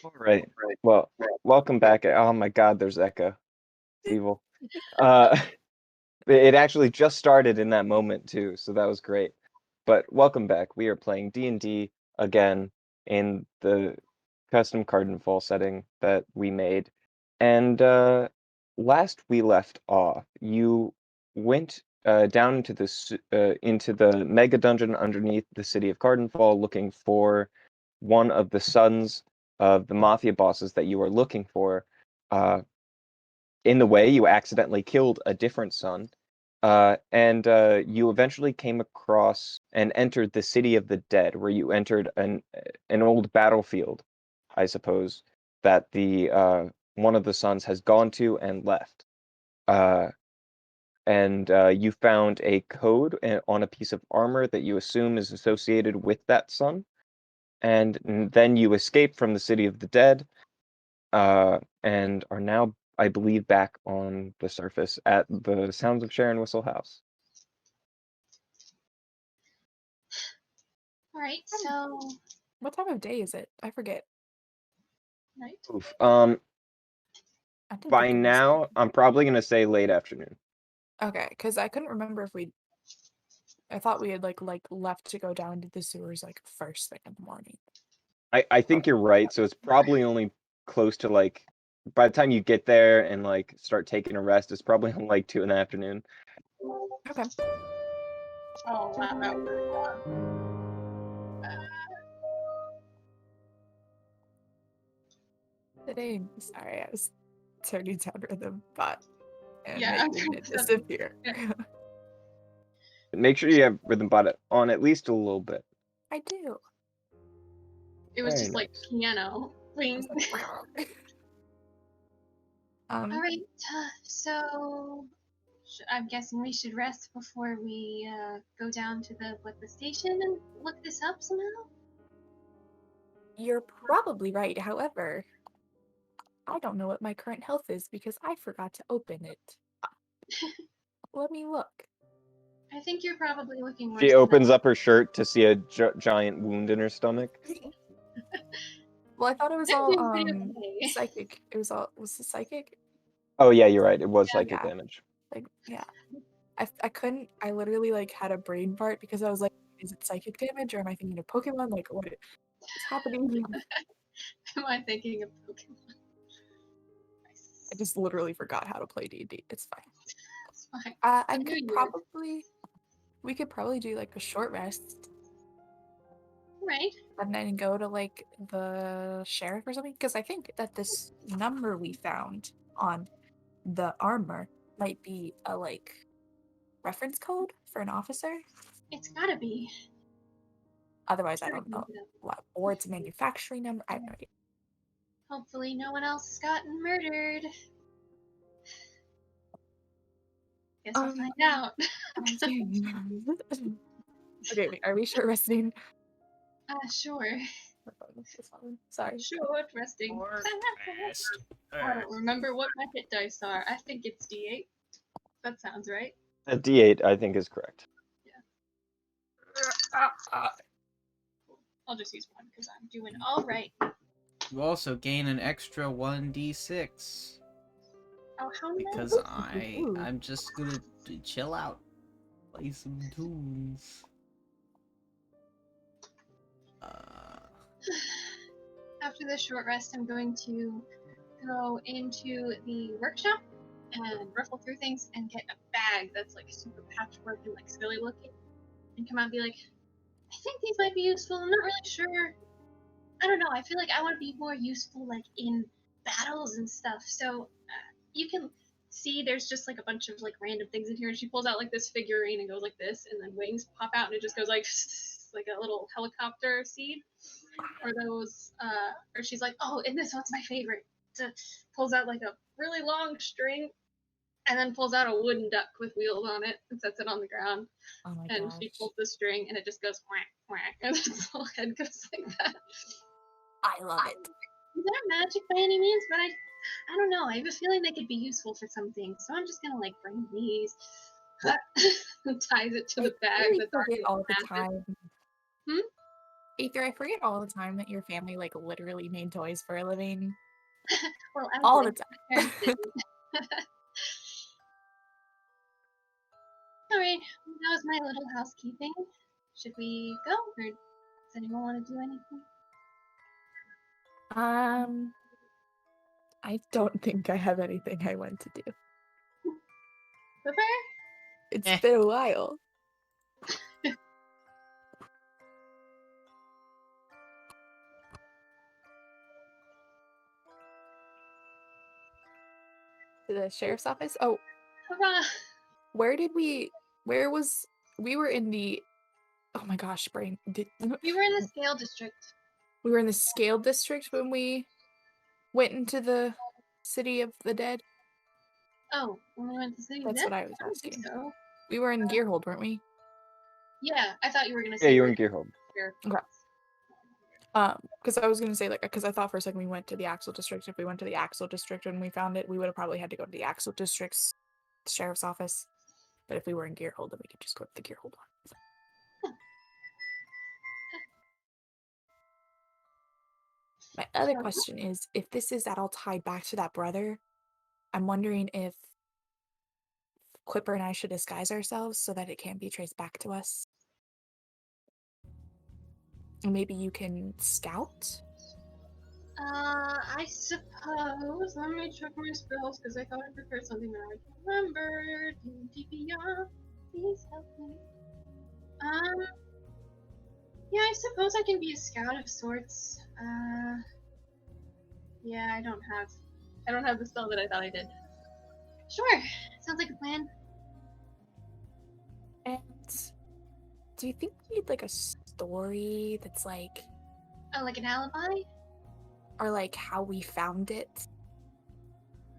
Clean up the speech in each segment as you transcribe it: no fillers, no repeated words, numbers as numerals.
All right. Well, welcome back. Oh my God, there's Echo. It's evil. Uh, it actually just started in that moment too, so that was great. But welcome back. We are playing D&D again in the custom Cardinfall setting that we made. And last we left off, you went down into the mega dungeon underneath the city of Cardinfall, looking for one of the sons of the mafia bosses that you were looking for. Uh, in the way, you accidentally killed a different son, and you eventually came across and entered the city of the dead, where you entered an old battlefield, I suppose, that the one of the sons has gone to and left. Uh, and you found a code on a piece of armor that you assume is associated with that son. And then you escape from the city of the dead, and are now, I believe, back on the surface at the Sounds of Sharon Whistle House. All right, so What time of day is it? I forget. night. Oof. I didn't By think it was. now, I'm probably gonna say late afternoon. Okay, because I couldn't remember if we. I thought we had like left to go down to the sewers like first thing in the morning. I think you're right. So it's probably only close to like by the time you get there and like start taking a rest, it's probably like 2 in the afternoon. Okay. Oh wow, that was really long. Today, sorry, I was turning down rhythm bot and Yeah, making it disappear. Yeah. Make sure you have Rhythm Bot on at least a little bit. I do. It was Very just like nice. piano. Bling. All Um, right, so I'm guessing we should rest before we go down to the station and look this up somehow. you're probably right. However, I don't know what my current health is because I forgot to open it. Let me look. I think you're probably looking worse She than opens that. up her shirt to see a giant wound in her stomach. Well, I thought it was I'm all doing pretty okay. psychic. It was all was it psychic? Oh yeah, you're right. It was Yeah. psychic Yeah. damage. Like yeah. I couldn't. I literally like had a brain fart because I was like, is it psychic damage or am I thinking of Pokemon? Like what is happening? Am I thinking of Pokemon? I just literally forgot how to play D&D. It's fine. It's fine. I New could Year. probably. We could probably do like a short rest Right. and then go to like the sheriff or something because I think that this number we found on the armor might be a like reference code for an officer. It's gotta be. Otherwise, I Sure, don't know look it up. what. Or it's a manufacturing number. I have no idea. Hopefully no one else has gotten murdered. Guess I'll find out. Okay, wait, are we short resting? Sure. Sorry. Short resting. I don't remember what my hit dice are. I think it's D8. That sounds right. A D8, I think, is correct. I'll just use one because I'm doing all right. You also gain an extra 1d6 Oh, how because nice. I'm just gonna chill out, play some tunes. After this short rest, I'm going to go into the workshop and ruffle through things and get a bag that's like super patchwork and like silly looking, and come out and be like, I think these might be useful. I'm not really sure. I don't know. I feel like I want to be more useful like in battles and stuff. So you can see there's just like a bunch of like random things in here, and she pulls out like this figurine and goes like this, and then wings pop out and it just goes like like a little helicopter seed. Or those or she's like, oh, and this one's my favorite. So pulls out like a really long string and then pulls out a wooden duck with wheels on it and sets it on the ground. Oh my And gosh. she pulls the string and it just goes whack whack, and its whole head goes like that. I love it. Is that magic by any means? But I don't know. I have a feeling they could be useful for some things, so I'm just gonna like bring these. Ties it to the bag. I That's forget already all the massive. time. Hmm? Aether, I forget all the time that your family like literally made toys for a living. Well, I All the did. time. My parents didn't. Alright, that was my little housekeeping. Should we go, or does anyone want to do anything? I don't think I have anything I want to do. Prepare? It's Eh. been a while. To the sheriff's office? Oh, Hurrah! where we were in the, oh my gosh, brain. We were in the Scale District. We were in the Scale District when we went into the City of the Dead. Oh, when we went to the City of That's Dead? what I was I don't think asking. so. We were in Gearhold, weren't we? Yeah, I thought you were gonna Yeah, say you're we're in Gearhold. here. Okay. Because I was gonna say because I thought for a second we went to the Axel District. If we went to the Axel District and we found it, we would have probably had to go to the Axel District's sheriff's office. But if we were in Gearhold, then we could just go to the Gearhold one. My other question is, if this is at all tied back to that brother, I'm wondering if Clipper and I should disguise ourselves so that it can't be traced back to us. And maybe you can scout? I suppose. Let me check my spells because I thought I prepared something that I don't remember. DPR, please help me. Yeah, I suppose I can be a scout of sorts. Yeah, I don't have the spell that I thought I did. Sure, sounds like a plan. And do you think we need like a story that's like, Oh, like an alibi? or like how we found it?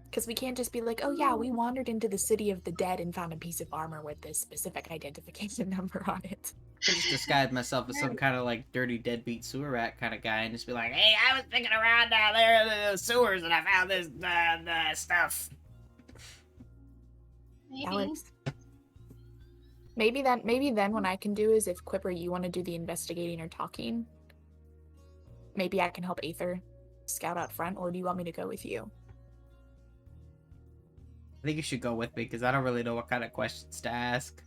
Because we can't just be like, oh yeah, we wandered into the City of the Dead and found a piece of armor with this specific identification number on it. I could just disguise myself as some kind of like dirty deadbeat sewer rat kind of guy and just be like, hey, I was thinking around down there in the sewers and I found this stuff. Maybe. That works. Maybe then what I can do is if Quipper, you want to do the investigating or talking, maybe I can help Aether scout out front, or do you want me to go with you? I think you should go with me because I don't really know what kind of questions to ask.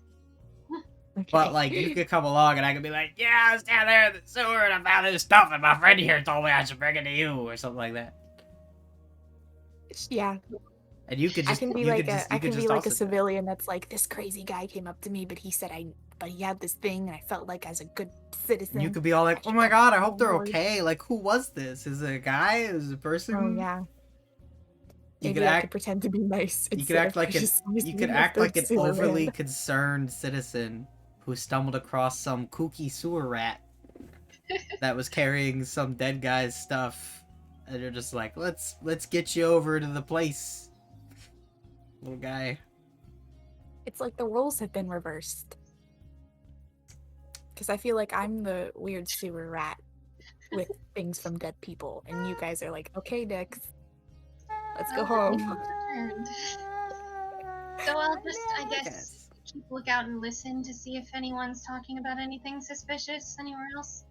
Okay. But like, you could come along and I could be like, yeah, I was down there in the sewer and I found this stuff and my friend here told me I should bring it to you or something like that. Yeah. And you could just, I can be you like could just, I you could can be just like also a civilian that's like, this crazy guy came up to me, but he said but he had this thing, and I felt like as a good citizen. You could be all like, oh my god, I hope they're okay. Like, who was this? Is it a guy? Is it a person? Oh yeah. You Maybe could I act. could pretend to be nice. You could act like an overly concerned citizen who stumbled across some kooky sewer rat that was carrying some dead guy's stuff, and you're just like, let's get you over to the place, little guy. It's like the roles have been reversed. Because I feel like I'm the weird sewer rat with things from dead people, and you guys are like, okay, Dix, let's go home. So I'll just, I guess, keep lookout and listen to see if anyone's talking about anything suspicious anywhere else.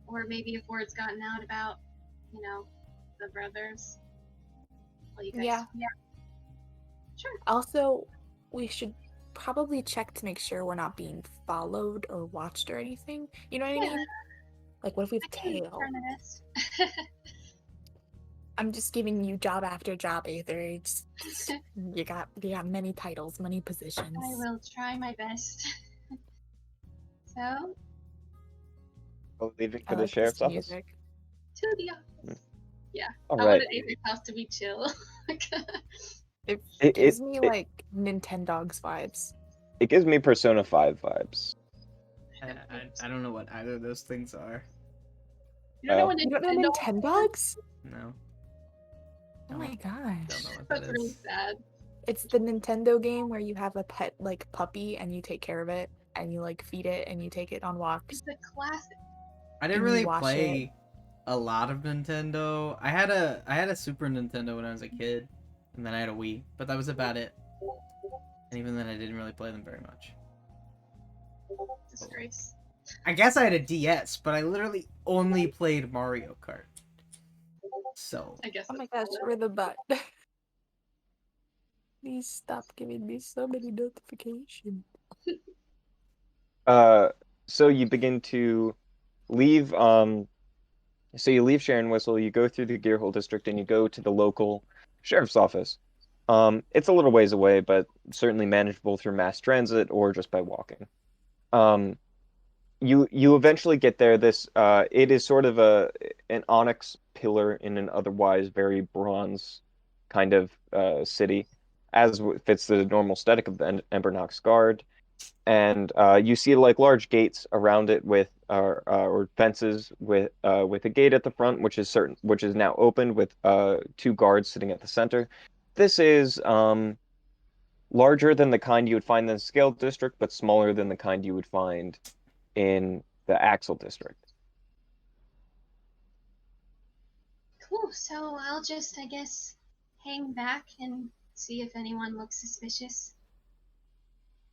Or maybe if word's gotten out about, the brothers. Well, you guys. Yeah. Sure. Also, we should probably check to make sure we're not being followed or watched or anything. You know what I mean? Like, what if we have tail? I'm just giving you job after job, Aether. You got many titles, many positions. I will try my best. So? I'll leave it I to the like sheriff's this office. music. To the office. Yeah. All I right. wanted Aether's house to be chill. It gives me like Nintendogs vibes. It gives me Persona 5 vibes. I don't know what either of those things are. You don't know what You don't know Nintendogs? No. Oh my gosh. Don't know what That's that really is. sad. It's the Nintendo game where you have a pet like puppy and you take care of it and you like feed it and you take it on walks. It's a classic. I didn't And you really wash play a lot of Nintendo. I had a Super Nintendo when I was a kid, and then I had a Wii, but that was about it. And even then, I didn't really play them very much. Disgrace. I guess I had a DS, but I literally only played Mario Kart. So. I guess. Oh my gosh, we're the butt. Please stop giving me so many notifications. So you begin to leave. So you leave Sharon Whistle. You go through the Gearhole district, and you go to the local sheriff's office. It's a little ways away, but certainly manageable through mass transit or just by walking. Um, you eventually get there. It is sort of an onyx pillar in an otherwise very bronze kind of city, as fits the normal aesthetic of the Embernox Guard. And you see like large gates around it with or fences with a gate at the front, which is now opened with two guards sitting at the center. This is larger than the kind you would find in the Scale District, but smaller than the kind you would find in the Axle District. Cool. So I'll just, I guess, hang back and see if anyone looks suspicious.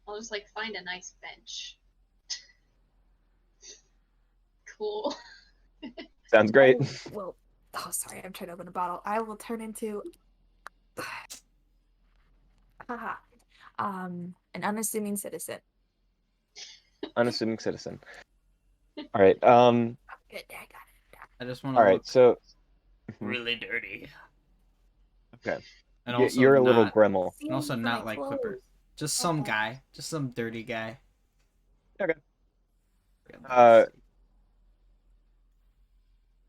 I'll just like find a nice bench. Cool. Sounds great. Well, oh, sorry, I'm trying to open a bottle. I will turn into, haha, an unassuming citizen. Unassuming citizen. All right. Good, I got it. I just want All to right. look So really dirty. okay, And also you're a little not, Gremmel. and also Stealing not my like clothes. Quipper. Just some guy. Just some dirty guy. Okay.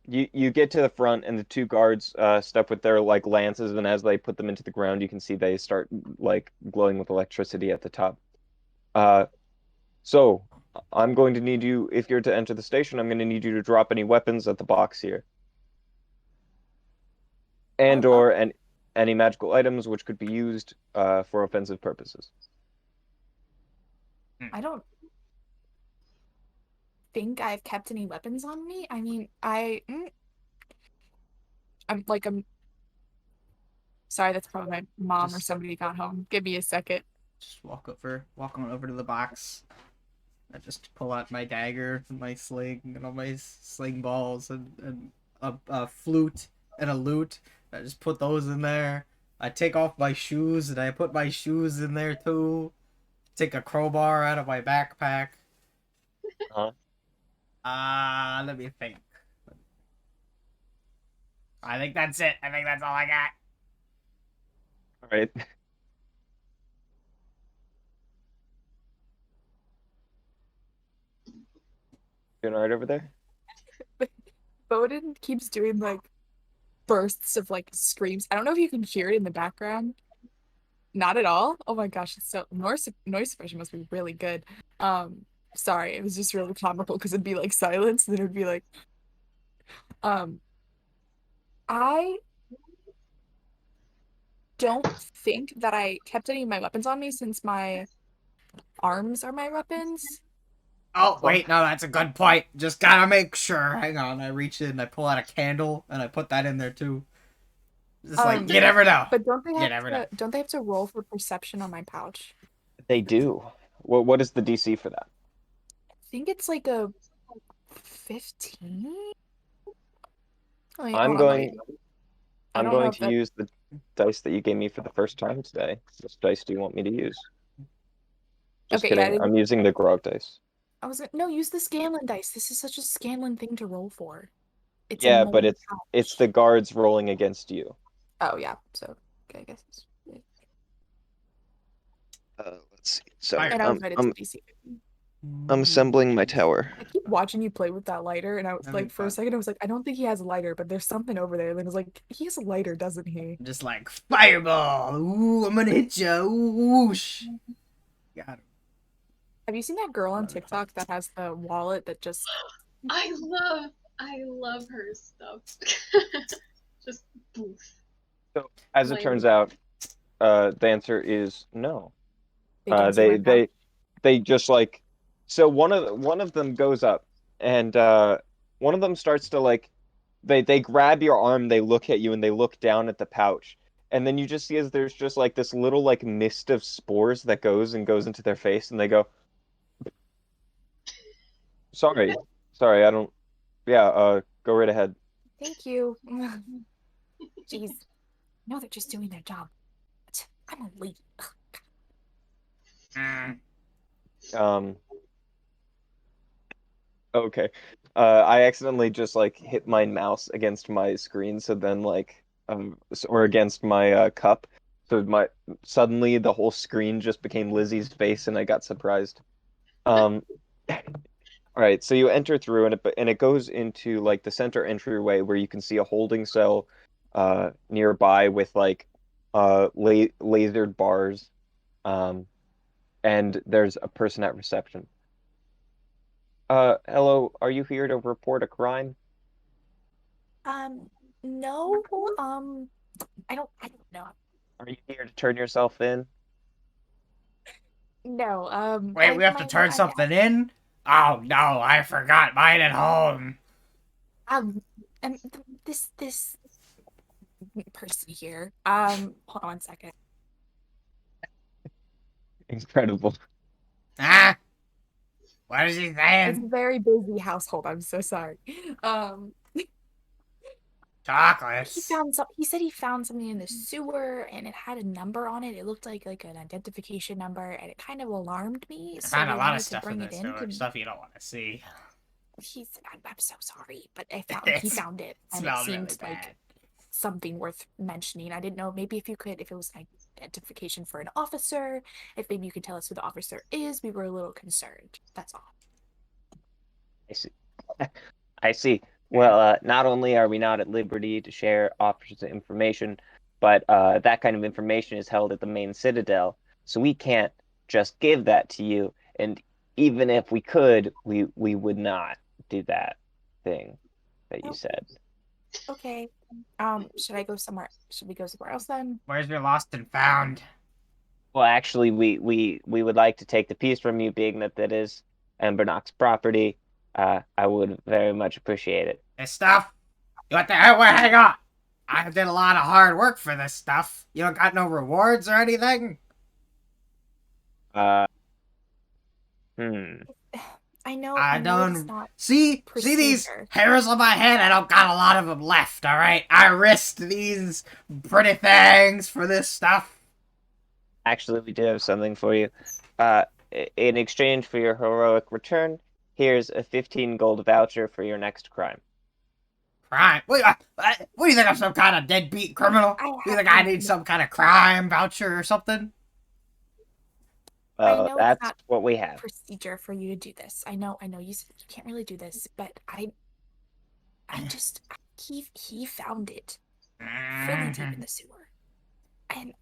You get to the front, and the two guards step with their like lances, and as they put them into the ground, you can see they start like glowing with electricity at the top. Uh, so I'm going to need you, if you're to enter the station, I'm going to need you to drop any weapons at the box here, and Oh, or any magical items which could be used for offensive purposes. I don't think I've kept any weapons on me. I mean, I'm sorry, that's probably my mom or Just- somebody got home. Give me a second. Just walk on over to the box. I just pull out my dagger and my sling and all my sling balls and a flute and a lute. I just put those in there. I take off my shoes and I put my shoes in there too. Take a crowbar out of my backpack. Huh? Let me think. I think that's it. I think that's all I got. All right. Doing all right over there? Bowden keeps doing like bursts of like screams. I don't know if you can hear it in the background. Not at all. Oh my gosh, it's so noise suppression must be really good. Sorry, it was just really comical because it'd be like silence, and then it'd be like, um, I don't think that I kept any of my weapons on me since my arms are my weapons. Oh, wait, no, that's a good point. Just gotta make sure. Hang on, I reach in, I pull out a candle, and I put that in there too. Just like, you never know. But don't they You have never to know. don't they have to roll for perception on my pouch? They do. What is the DC for that? I think it's like a 15. I'm Oh, going I I'm don't know going if to that. use the dice that you gave me for the first time today. Which dice do you want me to use? Just Okay, yeah, I kidding. I'm didn't. using the Grog dice. I was no, use the Scanlan dice. This is such a Scanlan thing to roll for. It's a Yeah, but mold it's pouch. the guards rolling against you. Oh yeah, so okay, I guess. Let's see. Sorry, And I was right. It's a DC. I'm assembling my tower. I keep watching you play with that lighter, and I was like, for a second, I was like, I don't think he has a lighter, but there's something over there. And then I was like, he has a lighter, doesn't he? Just like, fireball! Ooh, I'm gonna hit you! Whoosh! Got him. Have you seen that girl on TikTok that has the wallet that just? I love her stuff. Just poof. So, as it turns out, the answer is no. They don't see my pouch. They just like, so one of them goes up, and one of them starts to like, they grab your arm, they look at you, and they look down at the pouch, and then you just see as there's just like this little like mist of spores that goes into their face, and they go, sorry. Sorry, I don't. Yeah, go right ahead. Thank you. Jeez. No, they're just doing their job. I'm a lady. Mm. Um, okay. I accidentally just like hit my mouse against my screen, so then like or against my cup. So my suddenly the whole screen just became Lizzie's face and I got surprised. Um all right, so you enter through and it goes into like the center entryway where you can see a holding cell nearby with like lasered bars. Um and there's a person at reception. Hello, are you here to report a crime? Um, no, I don't know. Are you here to turn yourself in? No, Wait, we have to turn something in? Oh no, I forgot mine at home. um, and this person here, hold on one second. Incredible. Ah, what is he It's saying? a very busy household. I'm so sorry. Um, Chocolates. he said he found something in the sewer and it had a number on it. It looked like an identification number and it kind of alarmed me. I So found a we lot of wanted to stuff in bring it this in sewer, to stuff you don't want to see. I'm so sorry, but he It found it and it smelled really seemed like bad. something worth mentioning. I didn't know maybe if it was an identification for an officer, if maybe you could tell us who the officer is. We were a little concerned. That's all. I see. I see. Well, not only are we not at liberty to share officers' information, but that kind of information is held at the main citadel, so we can't just give that to you. And even if we could, we would not do that thing that you Oh, said. okay. Should I go somewhere? Should we go somewhere else then? Where's your lost and found? Well, actually, we would like to take the piece from you, being that that is Embernock's property. I would very much appreciate it. This stuff? You want the hang on. I did a lot of hard work for this stuff. You don't got no rewards or anything? Uh, hmm. I I know it's don't not see these procedure. hairs on my head. I don't got a lot of them left. All right, I risked these pretty things for this stuff. Actually, we do have something for you. Uh, in exchange for your heroic return, here's a 15 gold voucher for your next crime. Crime? What do you think? I'm some kind of deadbeat criminal? I You have think I need some kind of crime voucher or something? I know it's That's not what we have. procedure for you to do this. I know you said you can't really do this, but I just he found it really deep in the sewer, and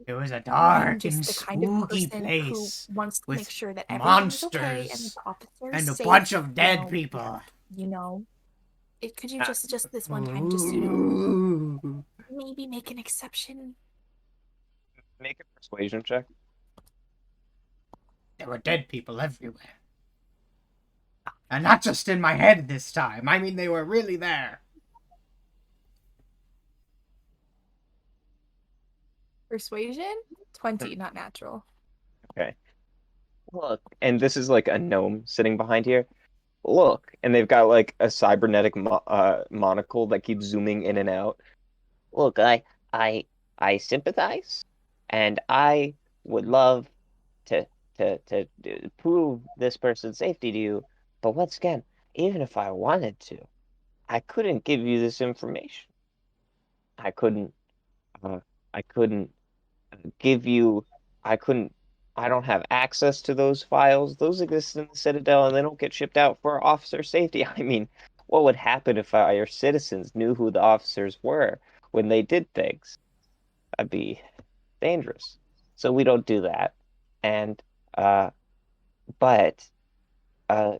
It was a I'm dark and just the kind of spooky person who place wants to make with sure that everything is okay and the monsters officer is and a bunch safe. of dead people. You know, could you Uh, just this one time, just Ooh. maybe make an exception? Make a persuasion check. There were dead people everywhere. And not just in my head this time. I mean, they were really there. Persuasion? 20, not natural. Okay. Look, and this is like a gnome sitting behind here. Look, and they've got like a cybernetic monocle that keeps zooming in and out. Look, I, I sympathize, and I would love to to prove this person's safety to you. But once again, even if I wanted to, I couldn't give you this information. I couldn't. Uh, I couldn't give you. I couldn't. I don't have access to those files. Those exist in the Citadel, and they don't get shipped out for officer safety. I mean, what would happen if our citizens knew who the officers were when they did things? That'd be dangerous. So we don't do that. And uh, but uh,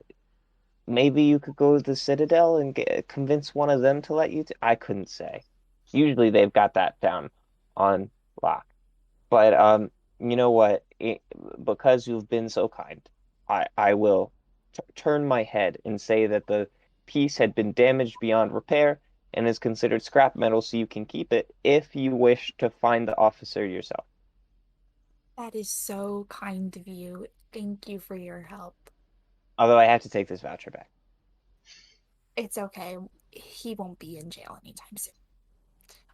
maybe you could go to the Citadel and convince one of them to let you. I couldn't say. Usually they've got that down on lock. But you know what? Because you've been so kind, I will t turn my head and say that the piece had been damaged beyond repair and is considered scrap metal, so you can keep it if you wish to find the officer yourself. That is so kind of you. Thank you for your help. Although I have to take this voucher back. It's okay. He won't be in jail anytime soon.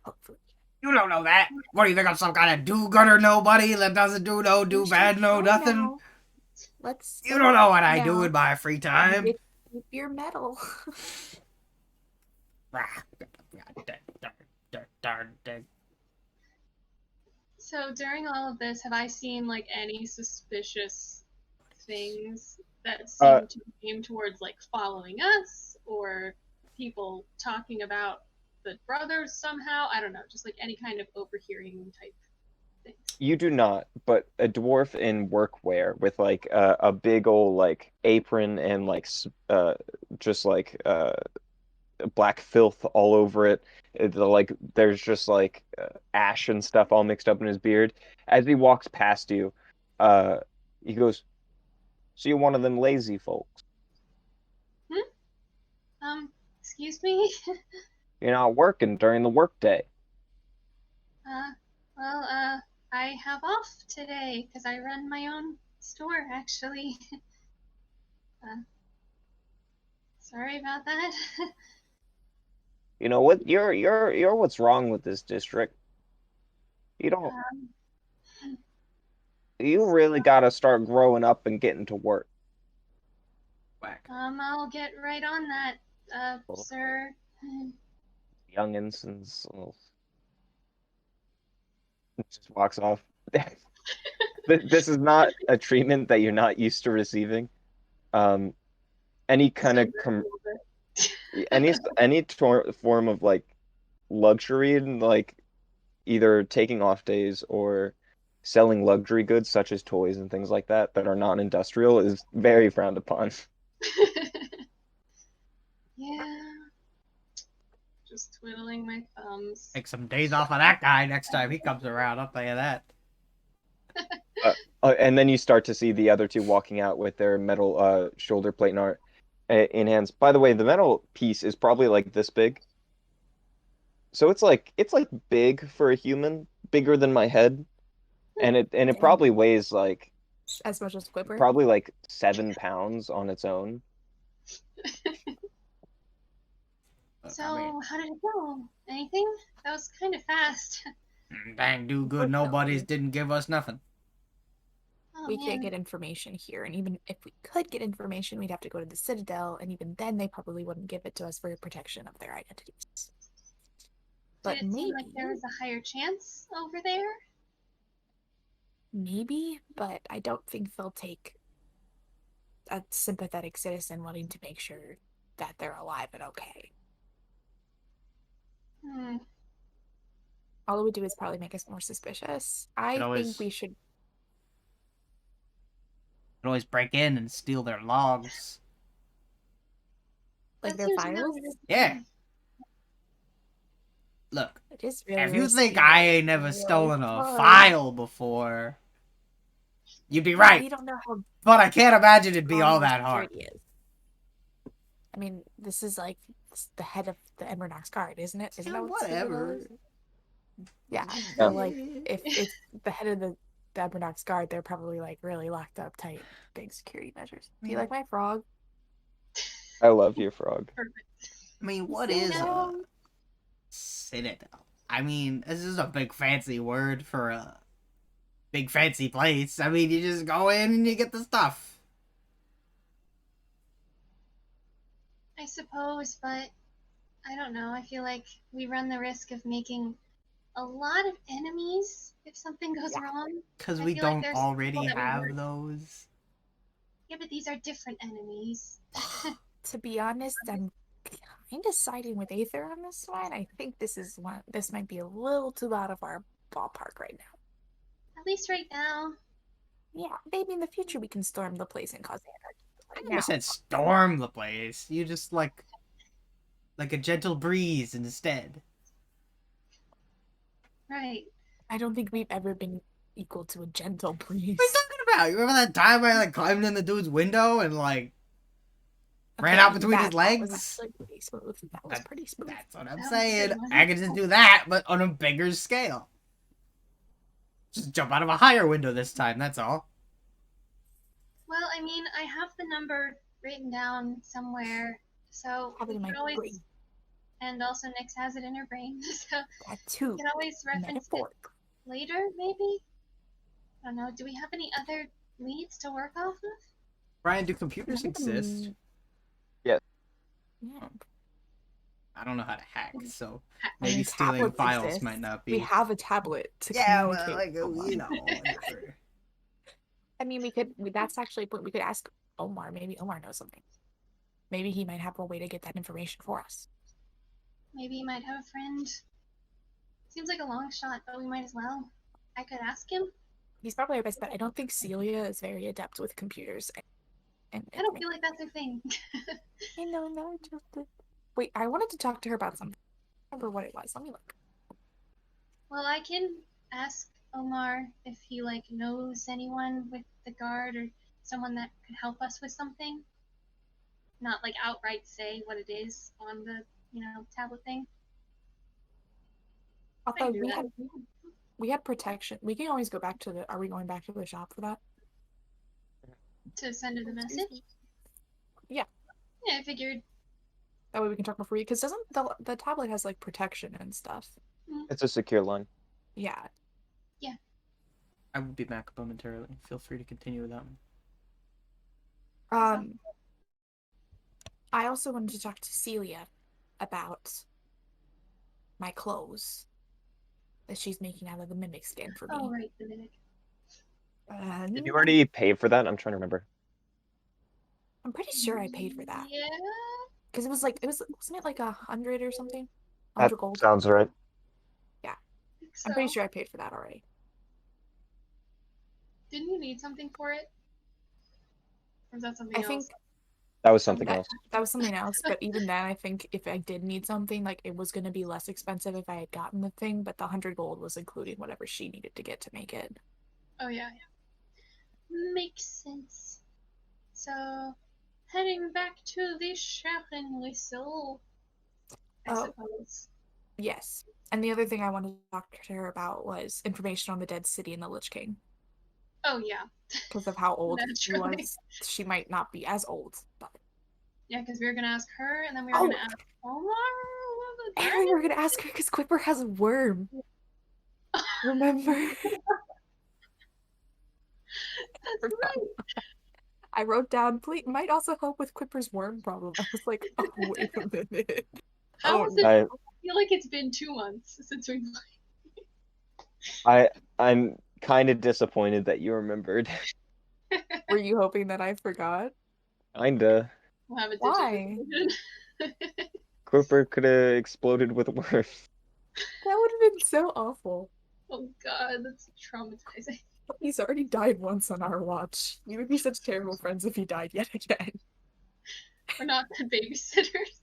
Hopefully. You don't know that. What do you think I'm, some kind of do-gooder nobody that doesn't do no do bad no nothing? Now. Let's. You don't know what I do now. in my free time. Keep your medal. So during all of this, have I seen like any suspicious things that seem to aim towards like following us or people talking about the brothers somehow? I don't know, just like any kind of overhearing type things. You do not, but a dwarf in workwear with like a big old like apron and like just like black filth all over it. Like there's just like ash and stuff all mixed up in his beard. As he walks past you, uh, he goes, "So you're one of them lazy folks? Excuse me? You're not working during the workday?" Well, I have off today because I run my own store, actually. Sorry about that. You know what? You're what's wrong with this district. You don't. You really gotta start growing up and getting to work. Whack. I'll get right on that, sir. Youngins and just walks off. This is not a treatment that you're not used to receiving. Any kind of any form of like luxury and like either taking off days or selling luxury goods such as toys and things like that that are non-industrial is very frowned upon. Yeah. Just twiddling my thumbs. Take some days off of that guy next time he comes around, I'll tell you that. And then you start to see the other two walking out with their metal shoulder plate in hands. By the way, the metal piece is probably like this big. So it's like big for a human, bigger than my head. And it probably weighs like as much as Squidward. Probably like 7 pounds on its own. So, how did it go? Anything? That was kind of fast. Dang, do good nobodies didn't give us nothing. Oh, we man. can't get information here, and even if we could get information, we'd have to go to the Citadel, and even then they probably wouldn't give it to us for protection of their identities. But Did it seem like there was a higher chance over there? Maybe, but I don't think they'll take a sympathetic citizen wanting to make sure that they're alive and okay. All it would do is probably make us more suspicious. I think we should always break in and steal their logs. Like their files? Yeah. Look, it is really if you think I ain't never stolen a file before, you'd be right. We don't know how, but I can't imagine it'd be all that hard. I mean, this is like the head of the Embernox Guard, isn't it? Isn't that what whatever? Yeah. So like, if it's the head of the Embernox Guard, they're probably like really locked up tight, big security measures. Do you like my frog? I love your frog. Perfect. I mean, what is a citadel? I mean, this is a big fancy word for a big fancy place. I mean, you just go in and you get the stuff. I suppose, but I don't know. I feel like we run the risk of making a lot of enemies if something goes wrong. Because we don't already have those. Yeah, but these are different enemies. To be honest, I'm kind of siding with Aether on this one. I think this might be a little too out of our ballpark right now. At least right now. Yeah, maybe in the future we can storm the place and cause anarchy. I never said storm the place. You just like a gentle breeze instead. Right. I don't think we've ever been equal to a gentle breeze. What are you talking about? You remember that time I like climbed in the dude's window and like ran out between his legs? That was pretty smooth. That was pretty smooth. That's what I'm saying. I can just do that, but on a bigger scale. Just jump out of a higher window this time, that's all. Well, I mean, I have the number written down somewhere, so Have it we in could my always. brain. And also, Nyx has it in her brain, so That we too. can always reference it Metaphoric. later, maybe? I don't know. Do we have any other leads to work off of? Brian, do computers exist? Yes. Yeah. I don't know how to hack, so I maybe mean, stealing tablets files exist. might not be. We have a tablet to Yeah, communicate. well, like online. whatever. I mean, that's actually a point. We could ask Omar. Maybe Omar knows something. Maybe he might have a way to get that information for us. Maybe you might have a friend. Seems like a long shot, but we might as well. I could ask him. He's probably our best bet. I don't think Celia is very adept with computers. And I don't feel like that's her thing. I know, no, just wait. I wanted to talk to her about something. I don't remember what it was. Let me look. Well, I can ask Omar if he knows anyone with the guard or someone that could help us with something. Not outright say what it is on the tablet thing. I I can thought do that. we had protection. We can always go back to the. Are we going back to the shop for that? To send her the message. Yeah. Yeah, I figured. That way we can talk more free. Because doesn't the tablet has like protection and stuff? It's a secure line. Yeah. Yeah. I will be back momentarily. Feel free to continue without me. I also wanted to talk to Celia about my clothes that she's making out of the mimic skin for me. Oh, right, the mimic. Did you already pay for that? I'm trying to remember. I'm pretty sure I paid for that. Yeah. Because wasn't it like 100 or something? That 100 gold? sounds right. Yeah. So, I'm pretty sure I paid for that already. didn't you need something for it? Or is that something else? I think That was something else. that was something else, but even then I think if I did need something, like it was gonna be less expensive if I had gotten the thing, but the 100 gold was including whatever she needed to get to make it. Oh yeah. Makes sense. So, heading back to the Sharon whistle, I suppose. Yes. And the other thing I wanted to talk to her about was information on the dead city and the Lich King. Oh yeah. Because of how old she Naturally. was. She might not be as old, but Yeah, because we were gonna ask her, and then we were gonna ask Omar. And we were gonna ask her because Quipper has a worm. Remember? That's right. I wrote down, please, might also help with Quipper's worm problem. I was like, oh, wait a minute. How is it? I feel like it's been 2 months since we played. I'm kind of disappointed that you remembered. Were you hoping that I forgot? Kinda. We'll have a Why? Quipper could have exploded with a worm. That would have been so awful. Oh god, that's traumatizing. He's already died once on our watch. We would be such terrible friends if he died yet again. We're not the babysitters.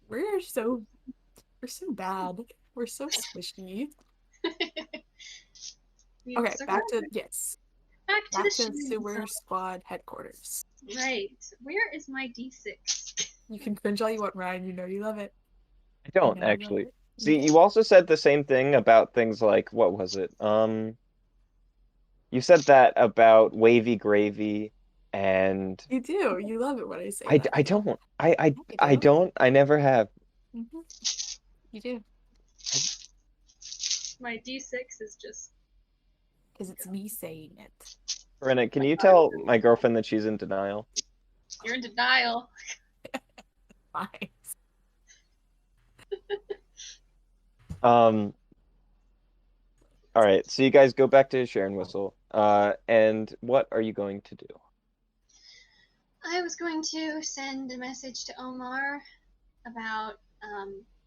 We're so bad. We're so squishy. Okay, back to sewer squad headquarters. Right. Where is my D6? You can cringe all you want, Ryan. You know you love it. I don't actually. See, you also said the same thing about things like, what was it? You said that about wavy gravy and you do. You love it when I say that. I don't. I don't. I never have. Mm-hmm. You do. My D6 is just because it's me saying it. Renna, can you tell my girlfriend that she's in denial? You're in denial. Fine. All right, so you guys go back to Sharon Whistle. And what are you going to do? I was going to send a message to Omar about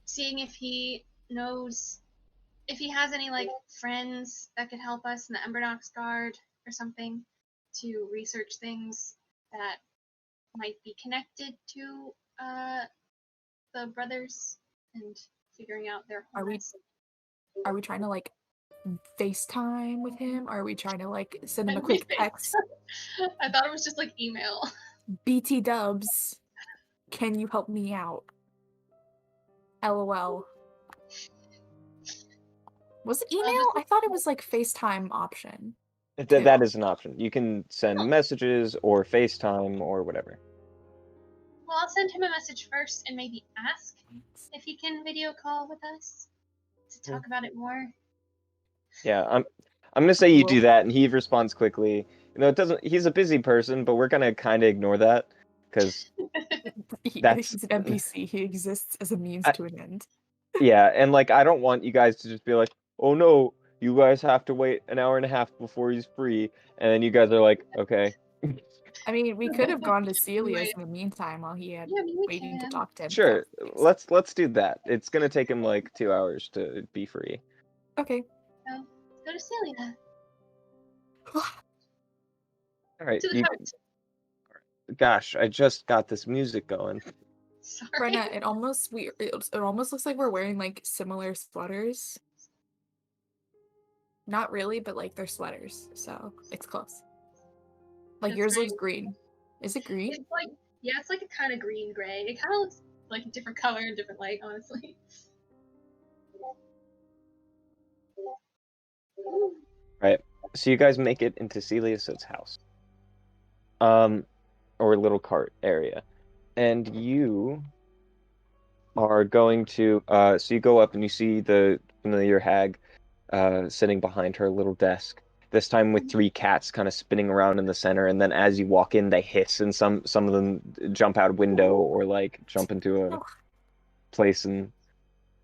seeing if he knows, if he has any friends that could help us in the Embernox Guard or something to research things that might be connected to the brothers and figuring out their wholeness. Are we trying to FaceTime with him? Or are we trying to send him a quick text? I thought it was just email. BT dubs, can you help me out? LOL. Was it email? I thought it was FaceTime option. That is an option. You can send Oh. messages or FaceTime or whatever. Well, I'll send him a message first and maybe ask if he can video call with us to talk about it more. Yeah, I'm gonna say you do Cool. that, and he responds quickly. You know, it doesn't. He's a busy person, but we're gonna kind of ignore that because that's He's an NPC. He exists as a means I- to an end. yeah, and like I don't want you guys to just be like, oh no, you guys have to wait an hour and a half before he's free, and then you guys are like, okay. I mean, we could have gone to Celia's Right. in the meantime while he had Yeah, we waiting to can. talk to him. Sure, So, let's do that. It's gonna take him like 2 hours to be free. okay. So, go to Celia. All right, To the cart. gosh, I just got this music going. Sorry. Brenna, it almost looks like we're wearing like similar sweaters. Not really, but like they're sweaters, so it's close. Like That's yours right. looks green. Is it green? It's like, yeah, it's like a kind of green gray. It kind of looks like a different color and different light, honestly. Right. So you guys make it into Celia's house. Or little cart area. And you are going to so you go up and you see the familiar hag sitting behind her little desk. This time with three cats kind of spinning around in the center, and then as you walk in, they hiss, and some of them jump out a window or like jump into a Oh. place and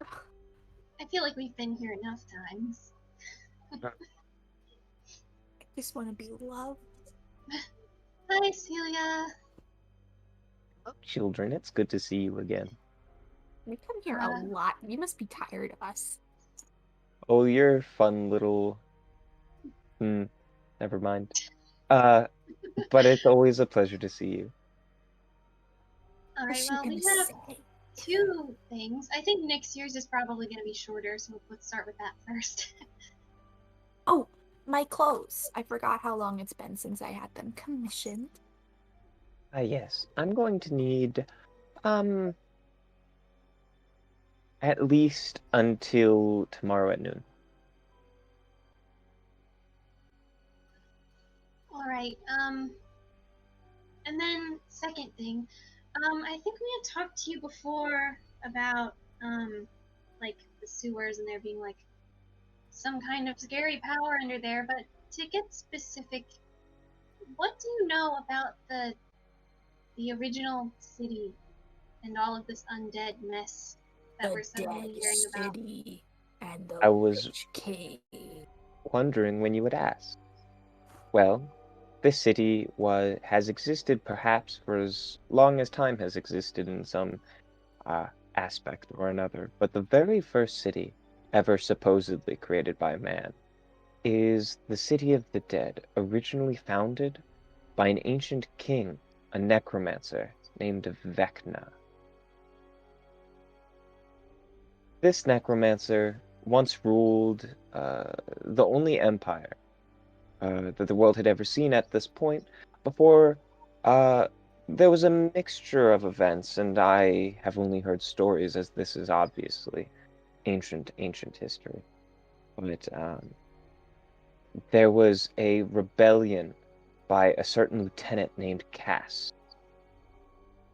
I feel like we've been here enough times. I just want to be loved. Hi, Celia. children. It's good to see you again. We come here a lot. You must be tired of us. Oh, you're fun little. Never mind. But it's always a pleasure to see you. All right, What's she well, gonna we have say? 2 things. I think next year's is probably going to be shorter, so let's start with that first. Oh, my clothes. I forgot how long it's been since I had them commissioned. Yes. I'm going to need, at least until tomorrow at noon. All right. And then second thing, I think we had talked to you before about like the sewers and there being like some kind of scary power under there. But to get specific, what do you know about the original city and all of this undead mess that The we're suddenly dead hearing about? city and the I was rich king. wondering when you would ask. Well, this city has existed perhaps for as long as time has existed in some aspect or another, but the very first city ever supposedly created by man is the City of the Dead, originally founded by an ancient king, a necromancer named Vecna. This necromancer once ruled the only empire that the world had ever seen at this point before there was a mixture of events, and I have only heard stories, as this is obviously ancient history. But there was a rebellion by a certain lieutenant named Cass.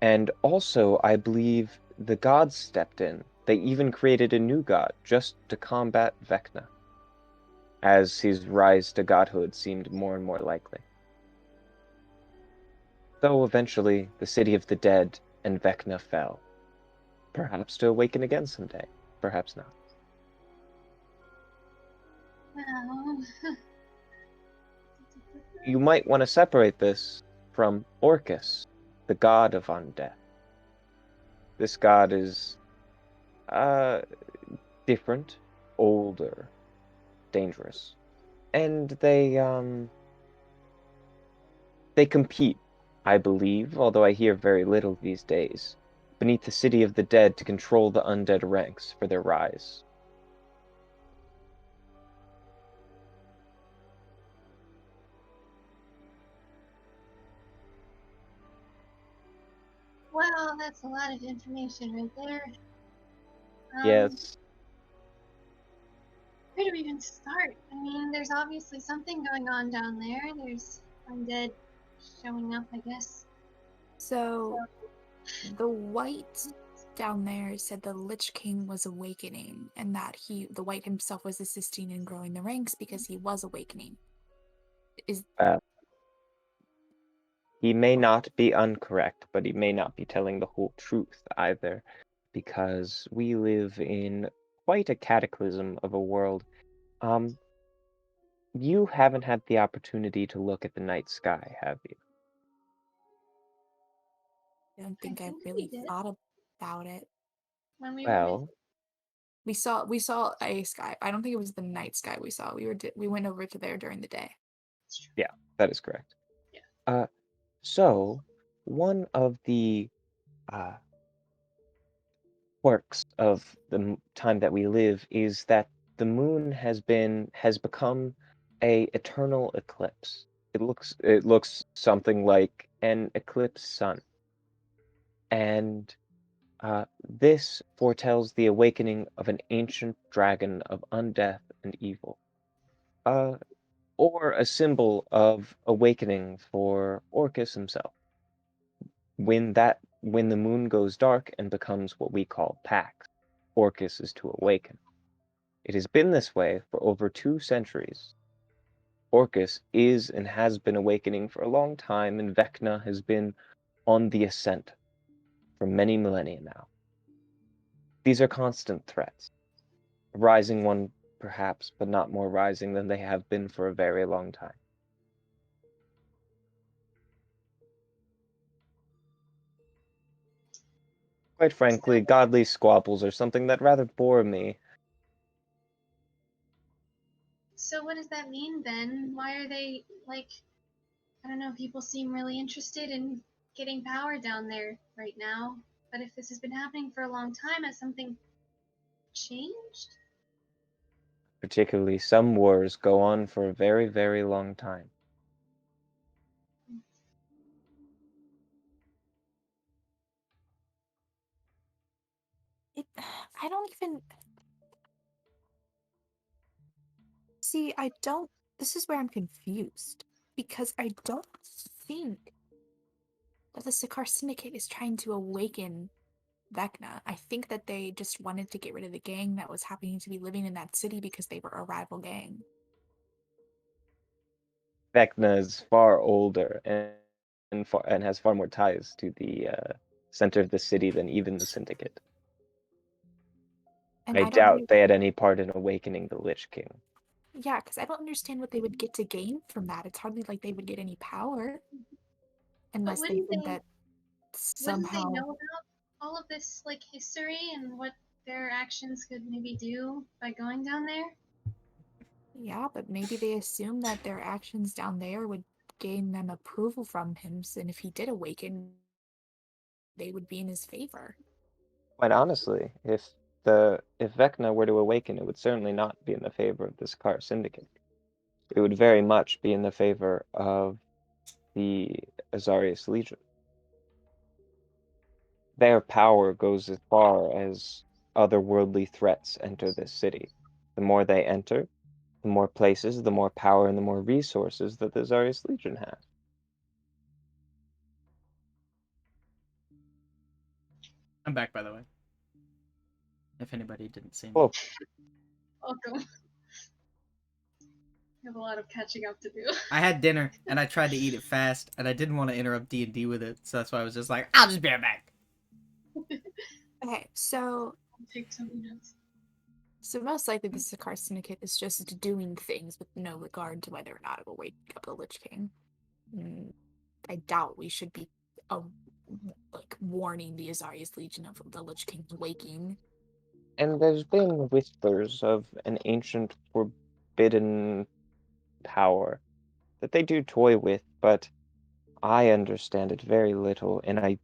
And also, I believe the gods stepped in. They even created a new god just to combat Vecna, as his rise to godhood seemed more and more likely. Though eventually, the city of the dead and Vecna fell. Perhaps to awaken again someday. Perhaps not. Well, You might want to separate this from Orcus, the god of undeath. This god is different, older, dangerous. And they compete, I believe, although I hear very little these days, beneath the city of the dead to control the undead ranks for their rise. well, that's a lot of information right there. Yes, Where do we even start? I mean, there's obviously something going on down there. There's undead showing up, I guess. So the white down there said the Lich King was awakening, and that the white himself was assisting in growing the ranks because he was awakening. Is He may not be incorrect, but he may not be telling the whole truth either, because we live in quite a cataclysm of a world. You haven't had the opportunity to look at the night sky, have you? I don't think I think we really did thought about it. when we were Well, We saw a sky. I don't think it was the night sky we saw. We went over to there during the day. yeah, that is correct. Yeah. So one of the uh, quirks of the time that we live is that the moon has become a eternal eclipse. It looks something like an eclipse sun, and this foretells the awakening of an ancient dragon of undeath and evil, uh, or a symbol of awakening for Orcus himself. When the moon goes dark and becomes what we call Pax, Orcus is to awaken. It has been this way for over 2 centuries. Orcus is and has been awakening for a long time, and Vecna has been on the ascent for many millennia now. These are constant threats. A rising one, perhaps, but not more rising than they have been for a very long time. Quite frankly, godly squabbles are something that rather bore me. So what does that mean then? Why are they like, I don't know, people seem really interested in getting power down there right now. But if this has been happening for a long time, has something changed? Particularly, some wars go on for a very, very long time. It, I don't even see. I don't. This is where I'm confused because I don't think that the Sakaar Syndicate is trying to awaken Vecna. I think that they just wanted to get rid of the gang that was happening to be living in that city because they were a rival gang. Vecna is far older and has far more ties to the center of the city than even the Syndicate. And I I don't doubt they had any part in awakening the Lich King. Yeah, because I don't understand what they would get to gain from that. It's hardly like they would get any power But unless they think that wouldn't they somehow. know about all of this like history and what their actions could maybe do by going down there? Yeah, but maybe they assume that their actions down there would gain them approval from him, and if he did awaken, they would be in his favor. Quite honestly, if Vecna were to awaken, it would certainly not be in the favor of the Sakaar Syndicate. It would very much be in the favor of the Azarius Legion. Their power goes as far as otherworldly threats enter this city. The more they enter, the more places, the more power, and the more resources that the Azarius Legion has. I'm back, by the way. If anybody didn't see me. Well, Welcome. We have a lot of catching up to do. I had dinner and I tried to eat it fast, and I didn't want to interrupt D&D with it, so that's why I was just like, I'll just be right back. Okay, so Take some notes. most likely the Sakaar Syndicate is just doing things with no regard to whether or not it will wake up the Lich King. I doubt we should be like warning the Azarius Legion of the Lich King's waking. and there's been whispers of an ancient forbidden power that they do toy with, but I understand it very little,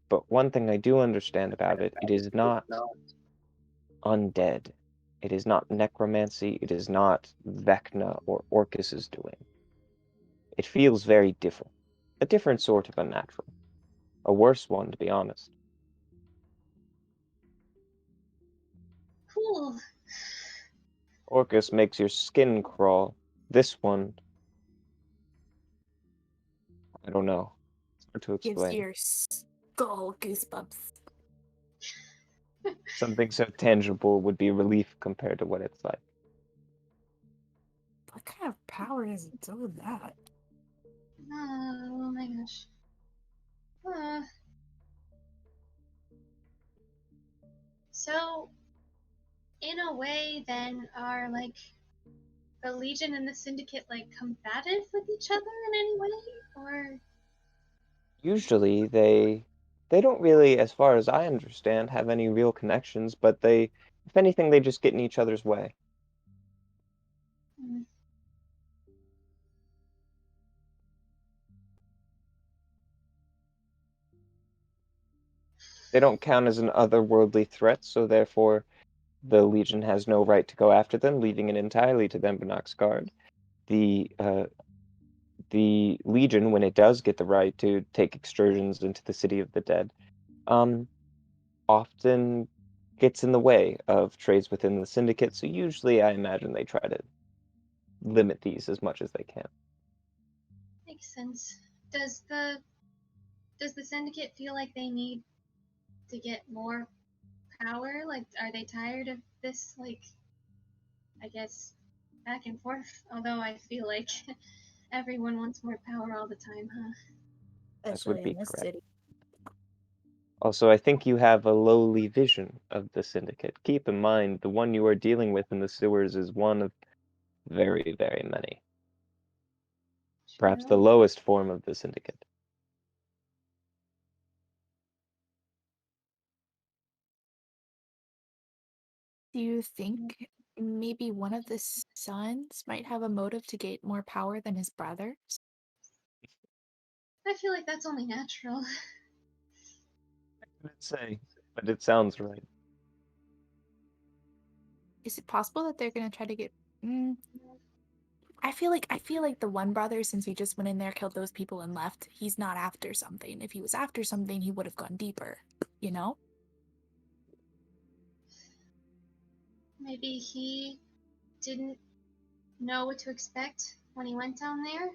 but one thing I do understand about it, it is not undead. It is not necromancy, it is not Vecna or Orcus's doing. It feels very different. A different sort of unnatural. A worse one, to be honest. Cool. Orcus makes your skin crawl. This one, I don't know. It's hard to Gives explain. your skull goosebumps. Something so tangible would be relief compared to what it's like. What kind of power does it do that? Oh my gosh. So, in a way, then, are like the Legion and the Syndicate like combative with each other in any way, or? Usually they don't really, as far as I understand, have any real connections, but they, if anything, they just get in each other's way. Hmm. They don't count as an otherworldly threat, so therefore the Legion has no right to go after them, leaving it entirely to Benbanach's guard. The Legion, when it does get the right to take excursions into the City of the Dead, um, often gets in the way of trades within the Syndicate, so usually I imagine they try to limit these as much as they can. Makes sense. Does the Syndicate feel like they need to get more power? Like, are they tired of this, like, I guess, back and forth? Although I feel like everyone wants more power all the time, huh? That would Especially in be this correct. city. Also, I think you have a lowly vision of the Syndicate. Keep in mind, the one you are dealing with in the sewers is one of very, very many. Perhaps the True. lowest form of the Syndicate. Do you think maybe one of the sons might have a motive to get more power than his brothers? I feel like that's only natural. I couldn't say, but it sounds right. Is it possible that they're gonna try to get? I feel like the one brother, since he just went in there, killed those people, and left, he's not after something. If he was after something, he would have gone deeper. You know? Maybe he didn't know what to expect when he went down there,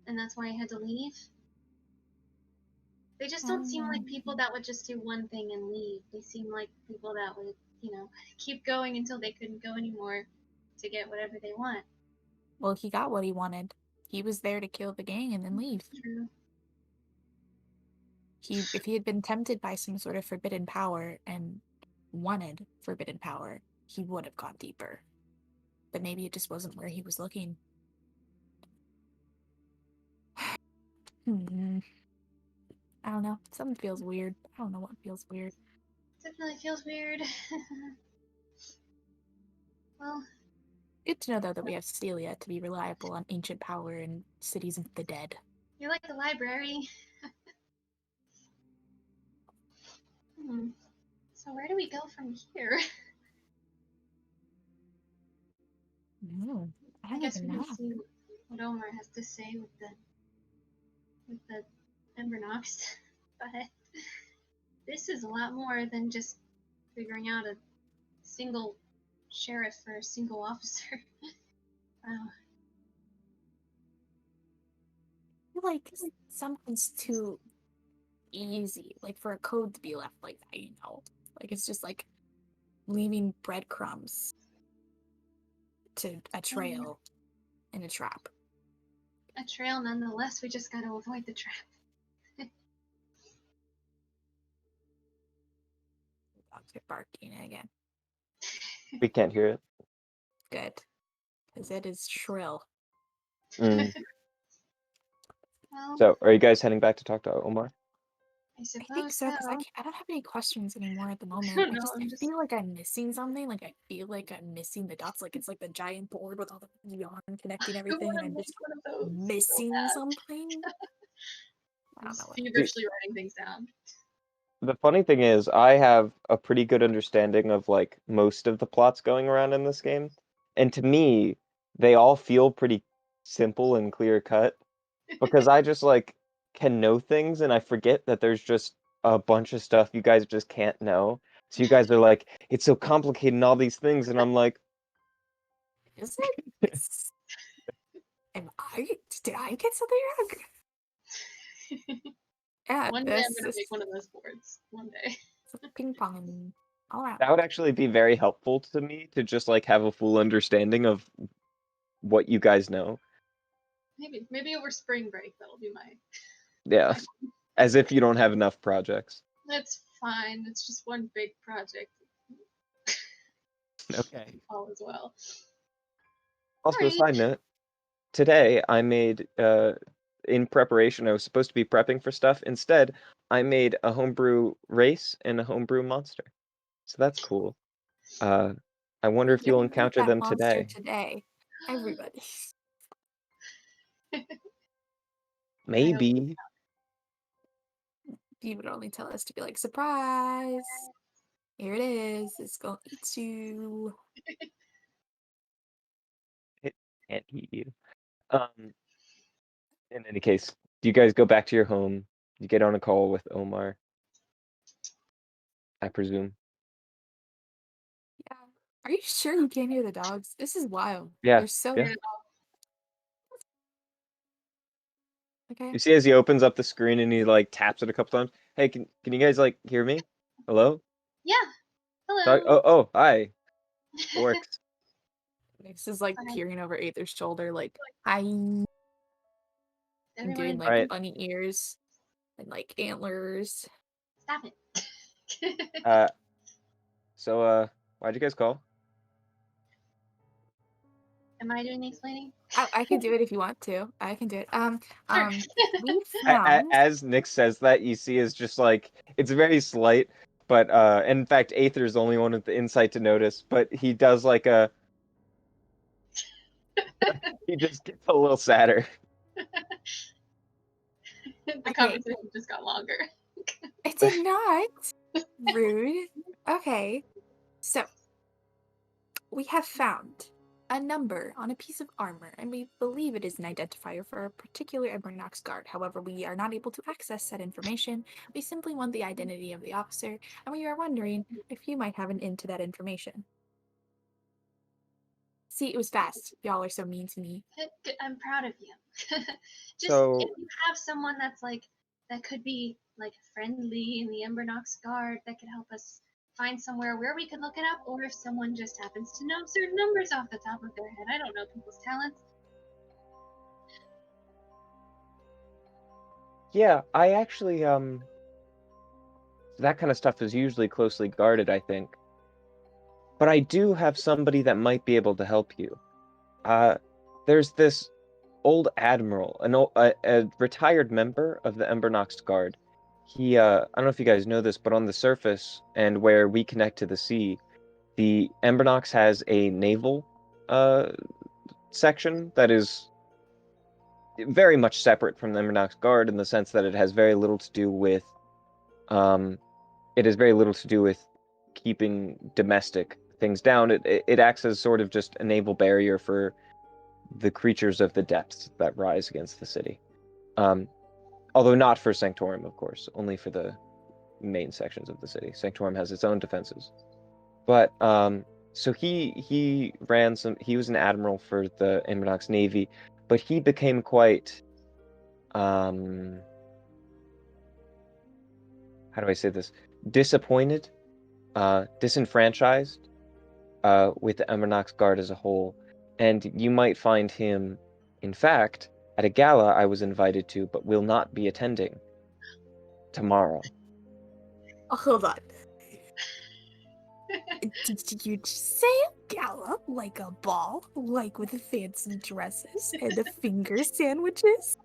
and that's why he had to leave. They just don't seem like people that would just do one thing and leave. They seem like people that would, keep going until they couldn't go anymore to get whatever they want. Well, he got what he wanted. He was there to kill the gang and then leave. True. If he had been tempted by some sort of forbidden power and wanted forbidden power, he would have gone deeper. But maybe it just wasn't where he was looking. I don't know. Something feels weird. I don't know what feels weird. Definitely feels weird. Well, Good to know, though, that we have Celia to be reliable on ancient power and cities of the dead. you're like the library. So where do we go from here? I I don't guess even we know. can see what Omar has to say with the Embernox, but this is a lot more than just figuring out a single sheriff or a single officer. Wow. I feel like something's too easy, like for a code to be left like that, you know? Like it's just like leaving breadcrumbs to a trail in a trap. A trail nonetheless, we just gotta avoid the trap. Dogs are barking again. We can't hear it. Good. Because it is shrill. Mm. Well, So, are you guys heading back to talk to Omar? I I think suppose so, because so. I don't have any questions anymore at the moment. don't know, I feel like I'm missing something. Like I feel like I'm missing the dots. Like it's like the giant board with all the yarn connecting I everything, and wanna I'm make just one of those so missing bad. something. I don't know Just what. feverishly writing things down. The funny thing is, I have a pretty good understanding of like most of the plots going around in this game. And to me, they all feel pretty simple and clear cut because I just like can know things and I forget that there's just a bunch of stuff you guys just can't know. So you guys are like, it's so complicated and all these things, and I'm like, Is it? Did I get something wrong? Yeah, One day I'm this gonna is make one of those boards. One day. ping pong all around. That would actually be very helpful to me to just like have a full understanding of what you guys know. Maybe over spring break that'll be my. Yeah. As if you don't have enough projects. That's fine. It's just one big project. Okay. All as well. Also, a Alright. side note, today I made in preparation, I was supposed to be prepping for stuff. Instead, I made a homebrew race and a homebrew monster. So that's cool. I wonder if you'll You'll meet encounter that them monster today. Everybody. Maybe. You would only tell us to be like, surprise! Here it is. It's gonna eat you. It can't eat you. In any case, do you guys go back to your home? You get on a call with Omar, I presume. Yeah. Are you sure you can't hear the dogs? This is wild. Yeah, They're so yeah. okay. You see as he opens up the screen and he like taps it a couple times. Hey, can you guys like hear me? Hello? Yeah. Talk Hello. oh, hi. It works. Nix is like Hi. peering over Aether's shoulder, like, hi. And Everyone doing in like Alright. bunny ears and like antlers. Stop it. So why'd you guys call? Am I doing the explaining? I can do it if you want to. I can do it. Sure. We found As Nick says that, you see is just like it's very slight, but in fact Aether's the only one with the insight to notice, but he does like a he just gets a little sadder. The okay. conversation just got longer. It did not. Rude. Okay. So we have found a number on a piece of armor, and we believe it is an identifier for a particular Embernox guard. However, we are not able to access said information. We simply want the identity of the officer, and we are wondering if you might have an in to that information. See, it was fast. Y'all are so mean to me. I'm proud of you. Just So if you have someone that's like that could be like friendly in the Embernox Guard that could help us find somewhere where we could look it up, or if someone just happens to know certain numbers off the top of their head. I don't know people's talents. yeah, I actually that kind of stuff is usually closely guarded, I think. But I do have somebody that might be able to help you. There's this old admiral, a retired member of the Embernox Guard. He, I don't know if you guys know this, but on the surface and where we connect to the sea, the Embernox has a naval section that is very much separate from the Embernox Guard in the sense that it has very little to do with it has very little to do with keeping domestic things down. It acts as sort of just a naval barrier for the creatures of the depths that rise against the city. Although not for Sanctorum, of course, only for the main sections of the city. Sanctorum has its own defenses. But so he ran some. He was an admiral for the Embernox Navy, but he became quite how do I say this? Disappointed, disenfranchised with the Embernox Guard as a whole, and you might find him, in fact, at a gala I was invited to, but will not be attending tomorrow. Oh, hold on. Did you say a gala? Like a ball? Like with fancy dresses and the finger sandwiches?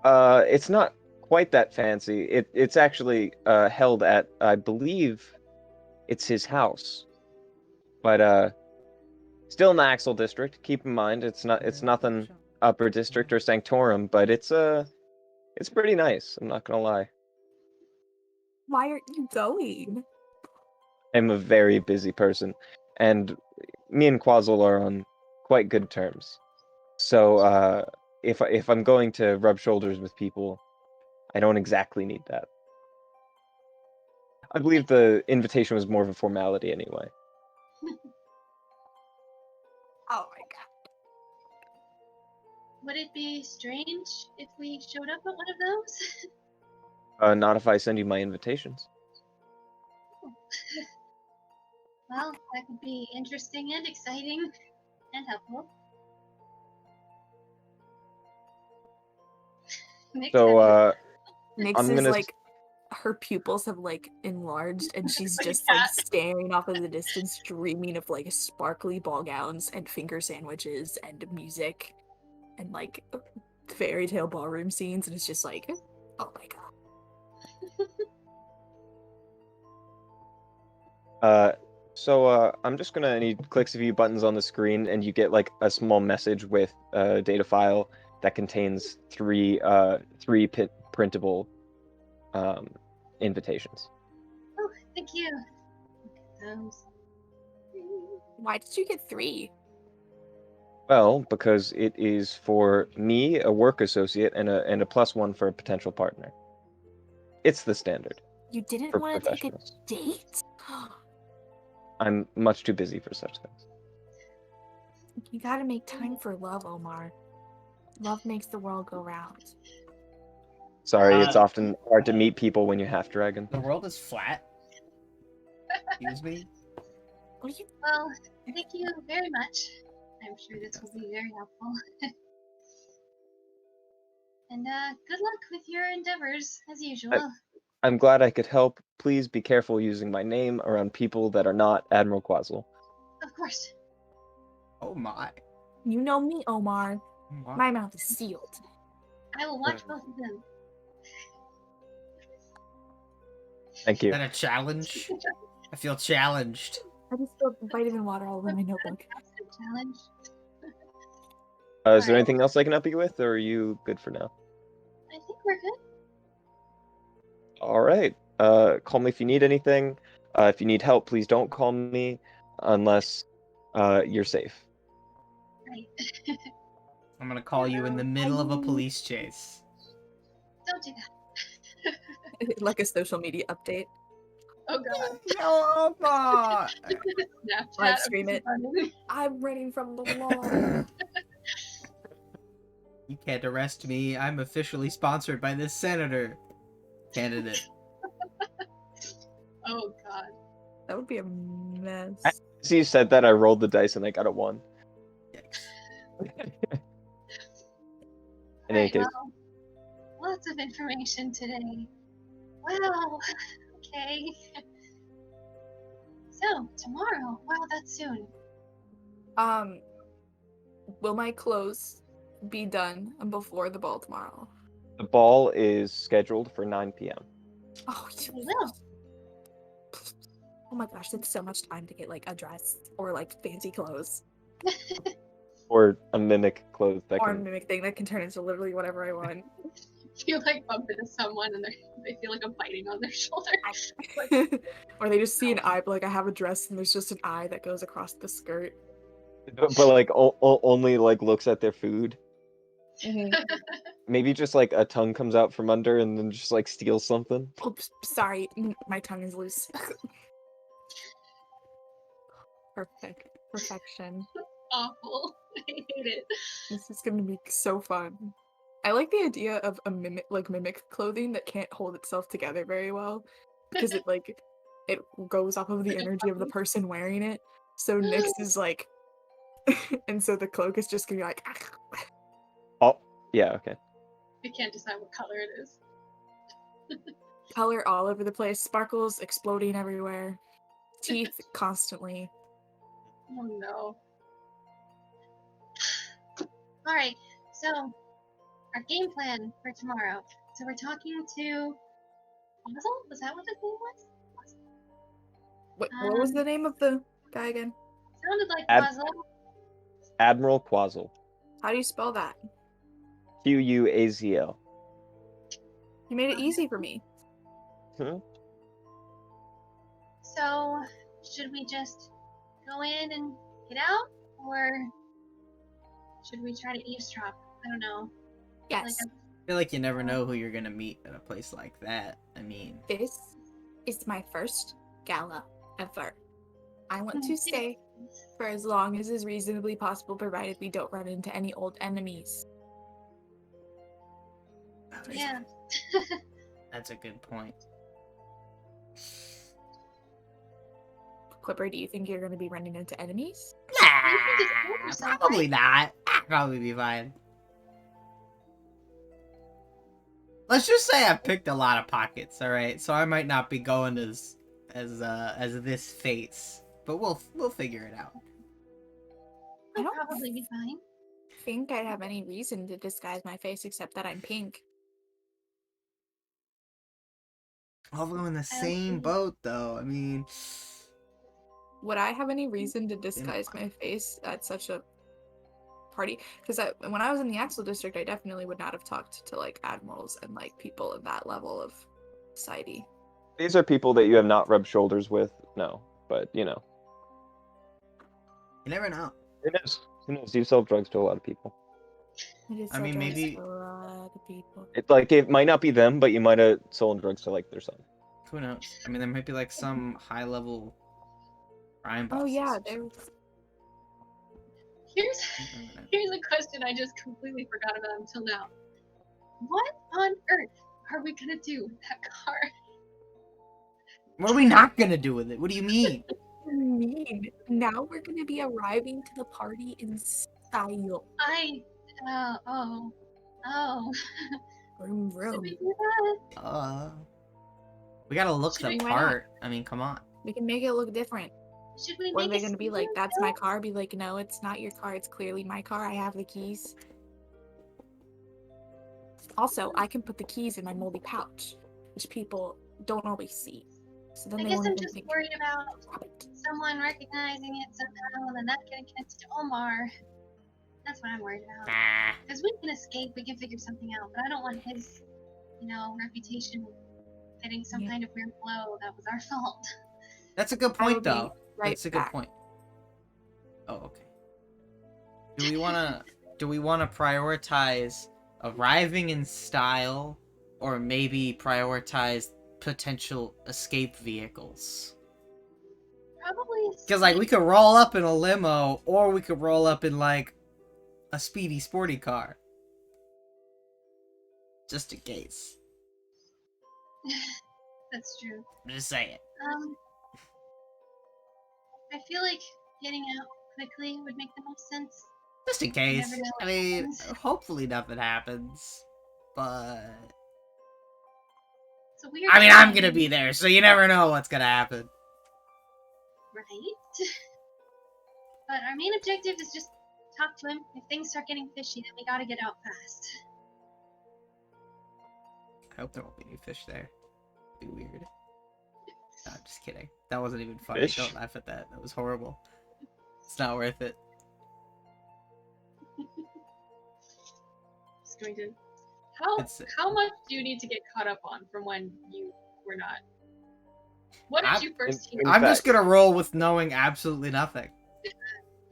It's not quite that fancy. It's actually held at, I believe, it's his house, but still in the Axel district. Keep in mind, it's nothing Upper District or Sanctorum, but it's pretty nice. I'm not gonna lie. Why aren't you going? I'm a very busy person, and me and Quazzle are on quite good terms. So if I'm going to rub shoulders with people, I don't exactly need that. I believe the invitation was more of a formality anyway. Oh my god. Would it be strange if we showed up at one of those? Not if I send you my invitations. Well, that could be interesting and exciting and helpful. So, Nyx I'm is gonna. like, her pupils have like enlarged and she's Like a just like cat. staring off in the distance, dreaming of like sparkly ball gowns and finger sandwiches and music and like fairy tale ballroom scenes, and it's just like, oh my god. I'm just gonna need clicks a few buttons on the screen, and you get like a small message with a data file that contains three printable invitations. Oh, thank you. Those. Why did you get 3? Well, because it is for me, a work associate, and a +1 for a potential partner. It's the standard You didn't for want to take a professionals. date? I'm much too busy for such things. You gotta make time for love, Omar. Love makes the world go round. Sorry, it's often hard to meet people when you're half dragon. The world is flat. Excuse me? What are you... Well, thank you very much. I'm sure this will be very helpful. And good luck with your endeavors, as usual. I'm glad I could help. Please be careful using my name around people that are not Admiral Quazzle. Of course. Oh my. You know me, Omar. Wow. My mouth is sealed. I will watch both of them. Thank Is you. that a challenge? I feel challenged. I just spilled vitamin water all over my notebook. Challenge. Is there anything else I can help you with, or are you good for now? I think we're good. All right. Call me if you need anything. If you need help, please don't call me unless you're safe. Right. I'm gonna call you in the middle of a police chase. Don't do that. Like a social media update. Oh god. Oh my. Snapchat. Live stream it. I'm running from the law. You can't arrest me. I'm officially sponsored by this senator candidate. Oh god. That would be a mess. As you said that, I rolled the dice and I got a 1. In any case. Well, lots of information today. Wow. Okay. So, tomorrow. Wow, that's soon. Will my clothes be done before the ball tomorrow? The ball is scheduled for 9 p.m. Oh, We will. Oh my gosh, that's so much time to get like a dress or like fancy clothes. Or a mimic clothes that Or a can... mimic thing that can turn into literally whatever I want. You like bump into someone and they feel like a biting on their shoulder. Or they just see an eye, but like I have a dress and there's just an eye that goes across the skirt. But like only like looks at their food. Maybe just like a tongue comes out from under and then just like steals something. Oops, sorry, my tongue is loose. Perfection. Awful. I hate it. This is gonna be so fun. I like the idea of a mimic clothing that can't hold itself together very well because it goes off of the energy of the person wearing it. So Nyx is like, and so the cloak is just gonna be like. Oh, yeah, okay. I can't decide what color it is. Color all over the place, sparkles exploding everywhere, teeth constantly. Oh no. Alright, so our game plan for tomorrow. So we're talking to Quazzle? Was that what his name was? What was the name of the guy again? Sounded like Quazzle. Admiral Quazzle. How do you spell that? Quazl. You made it easy for me. So, should we just go in and get out? Or should we try to eavesdrop? I don't know. Yes. I feel like you never know who you're gonna meet at a place like that. I mean, This is my first gala ever. I want to stay For as long as is reasonably possible, provided we don't run into any old enemies. Yeah. That's a good point. Clipper, do you think you're going to be running into enemies? Nah, probably not. Probably be fine. Let's just say I picked a lot of pockets, alright? So I might not be going as this fates. But we'll figure it out. I'll probably be fine. Think I'd have any reason to disguise my face except that I'm pink. All of them in the same boat, though. I mean, would I have any reason to disguise my face at such a party? Because when I was in the Axel district, I definitely would not have talked to like admirals and like people of that level of society. These are people that you have not rubbed shoulders with, no. But you know, you never know. who knows? Who knows? You sell drugs to a lot of people. I mean, maybe a lot of people. It's like it might not be them, but you might have sold drugs to like their son. Who knows? I mean, there might be like some high level crime bosses. Oh yeah, there's. Here's a question I just completely forgot about until now. What on earth are we gonna do with that car? What are we not gonna do with it? What do you mean? Now we're gonna be arriving to the party in style. Vroom, vroom. Should we do that? We gotta look the part. I mean, come on. We can make it look different. Should we Or are make they gonna be like, that's my car? Be like, no, it's not your car. It's clearly my car. I have the keys. Also, I can put the keys in my moldy pouch, which people don't always see. So then I they guess won't I'm even just think worried about someone recognizing it somehow and then that getting connected to Omar. That's what I'm worried about. Because we can escape, we can figure something out, but I don't want his, reputation getting some kind of weird blow that was our fault. That's a good point, though. Right, that's a good point. Oh, okay. Do we wanna prioritize arriving in style, or maybe prioritize potential escape vehicles? Probably. Because like we could roll up in a limo, or we could roll up in like a speedy sporty car, just in case. That's true. I'm just saying. I feel like getting out quickly would make the most sense. Just in case. I mean, hopefully nothing happens, but it's a weird. I mean, I'm gonna be there, so you never know what's gonna happen. Right. But our main objective is just talk to him. If things start getting fishy, then we gotta get out fast. I hope there won't be any fish there. It'd be weird. No, I'm just kidding. That wasn't even funny. Fish? Don't laugh at that. That was horrible. It's not worth it. Just going to. How much do you need to get caught up on from when you were not? What did you first hear? I'm just gonna roll with knowing absolutely nothing.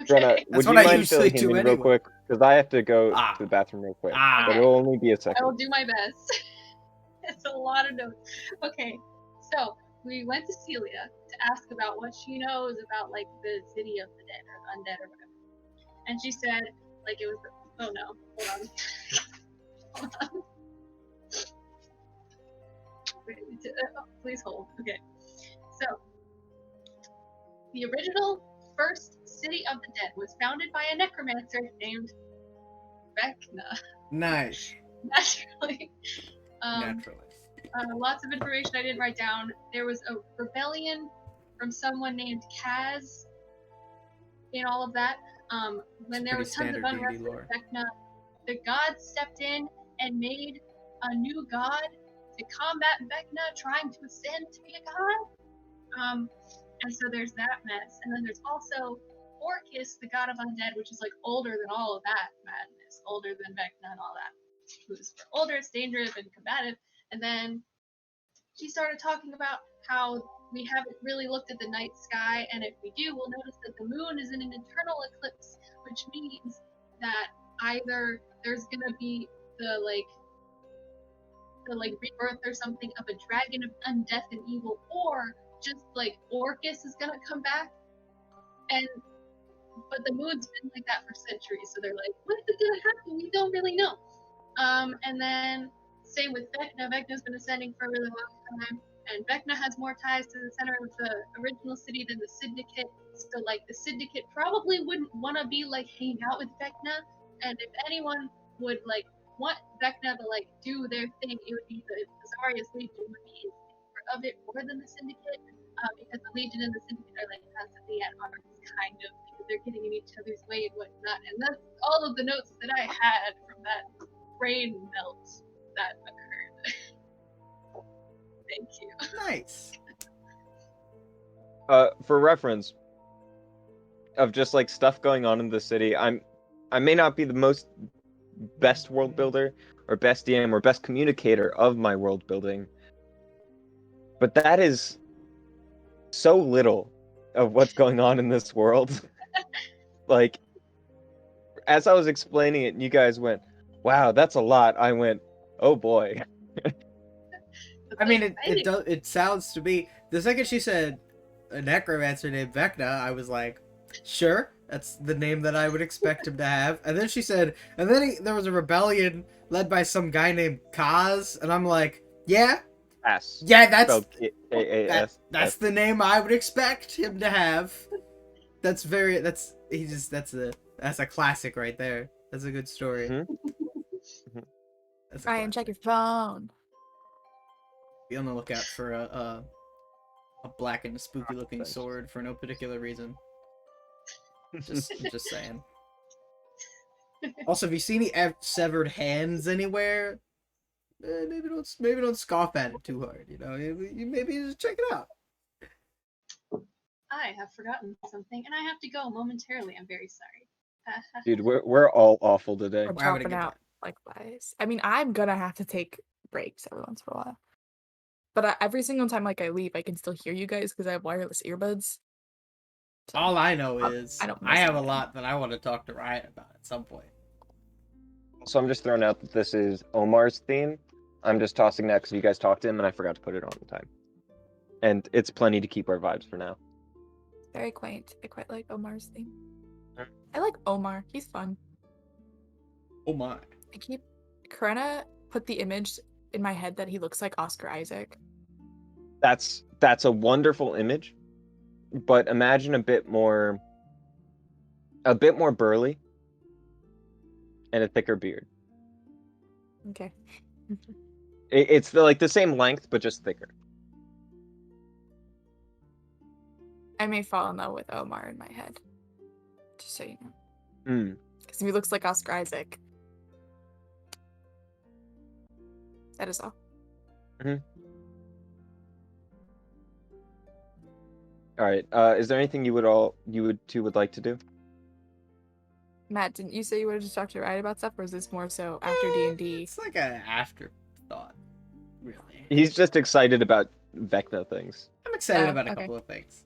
Brenna, would you mind filling him in real quick? Because I have to go to the bathroom real quick. But it'll only be a second. I will do my best. It's a lot of notes. Okay, so we went to Celia to ask about what she knows about like the city of the dead or the undead or whatever. And she said like it was oh no, hold on. Hold on. Wait, please hold. Okay. So the original first city of the dead was founded by a necromancer named Vecna. Nice. Naturally. Naturally. Lots of information I didn't write down. There was a rebellion from someone named Kaz in all of that. When there was tons of unrest in Vecna, the gods stepped in and made a new god to combat Vecna trying to ascend to be a god. And so there's that mess. And then there's also Orcus, the god of undead, which is like older than all of that madness, older than Vecna and all that. Who's older, it's dangerous and combative. And then she started talking about how we haven't really looked at the night sky, and if we do, we'll notice that the moon is in an internal eclipse, which means that either there's gonna be the rebirth or something of a dragon of undeath and evil, or just like Orcus is gonna come back. And but the mood's been like that for centuries. So they're like, when is it gonna happen? We don't really know. And then same with Vecna. Vecna's been ascending for a really long time, and Vecna has more ties to the center of the original city than the Syndicate. So like the Syndicate probably wouldn't want to be like hanging out with Vecna, and if anyone would like want Vecna to like do their thing, it would be the Zarius Legion would be in favor of it more than the Syndicate, because the Legion and the Syndicate are like constantly at odds, kind of, because they're getting in each other's way and whatnot. And that's all of the notes that I had from that brain melt that occurred. Thank you. Nice. For reference of just like stuff going on in the city, I may not be the best world builder or best DM or best communicator of my world building, but that is so little of what's going on in this world. Like, as I was explaining it, you guys went, "Wow, that's a lot." I went, "Oh boy." I mean, it sounds to me, the second she said a necromancer named Vecna, I was like, sure, that's the name that I would expect him to have. And then she said, and then there was a rebellion led by some guy named Kaz, and I'm like, yeah, Cass. yeah, that's K-A-S. that's the name I would expect him to have. That's a classic right there. That's a good story. Mm-hmm. Ryan, check your phone. Be on the lookout for a black and spooky looking sword for no particular reason. Just saying. Also, if you see any severed hands anywhere, maybe don't scoff at it too hard. You know, maybe just check it out. I have forgotten something, and I have to go momentarily. I'm very sorry. Dude, we're all awful today. We're Why would I dropping get out like flies. I mean, I'm gonna have to take breaks every once in a while. But every single time like I leave, I can still hear you guys because I have wireless earbuds. So, All I know is I don't I have a anything. lot that I want to talk to Riot about at some point. So I'm just throwing out that this is Omar's theme. I'm just tossing that because you guys talked to him and I forgot to put it on in time. And it's plenty to keep our vibes for now. Very quaint. I quite like Omar's theme. Mm. I like Omar. He's fun. Oh my. I keep Karena put the image in my head that he looks like Oscar Isaac. That's a wonderful image, but imagine a bit more burly and a thicker beard. Okay. It's the same length but just thicker. I may fall in love with Omar in my head. Just so you know. Mm. Because he looks like Oscar Isaac. That is all. Mm-hmm. All right. Is there anything you would like to do? Matt, didn't you say you wanted to talk to Riot about stuff, or is this more so after D&D? It's like an afterthought, really. He's just excited about Vecna things. I'm excited Oh, about a okay. couple of things.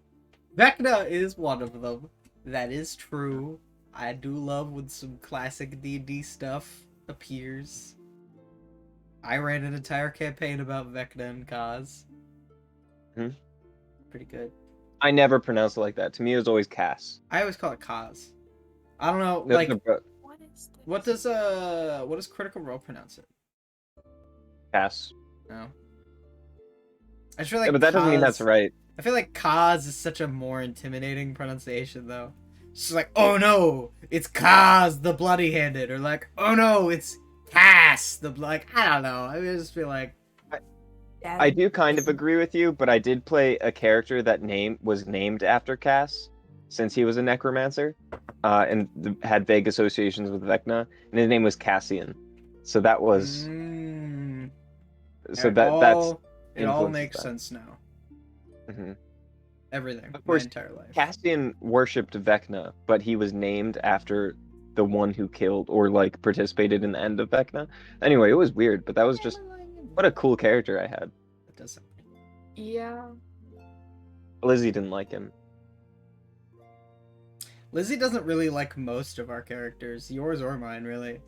Vecna is one of them. That is true. I do love when some classic D&D stuff appears. I ran an entire campaign about Vecna and Kaz. Hmm. Pretty good. I never pronounce it like that. To me, it was always Cass. I always call it Kaz. I don't know, No, like, What is this? what does Critical Role pronounce it? Cass. No. I just feel like Yeah, but that doesn't mean that's Kaz- right. I feel like Kaz is such a more intimidating pronunciation, though. It's just like, oh no, it's Kaz the Bloody-Handed, or like, oh no, it's Cass the like, I don't know. I just feel like I do kind of agree with you, but I did play a character that was named after Cass, since he was a necromancer, and had vague associations with Vecna, and his name was Cassian. So that was it all makes that. sense now. Mm-hmm. Everything, Of course, my entire life. Cassian worshipped Vecna, but he was named after the one who killed or like participated in the end of Vecna. Anyway, it was weird, but that was just what a cool character I had. That does sound good. Yeah. Lizzie didn't like him. Lizzie doesn't really like most of our characters, yours or mine, really.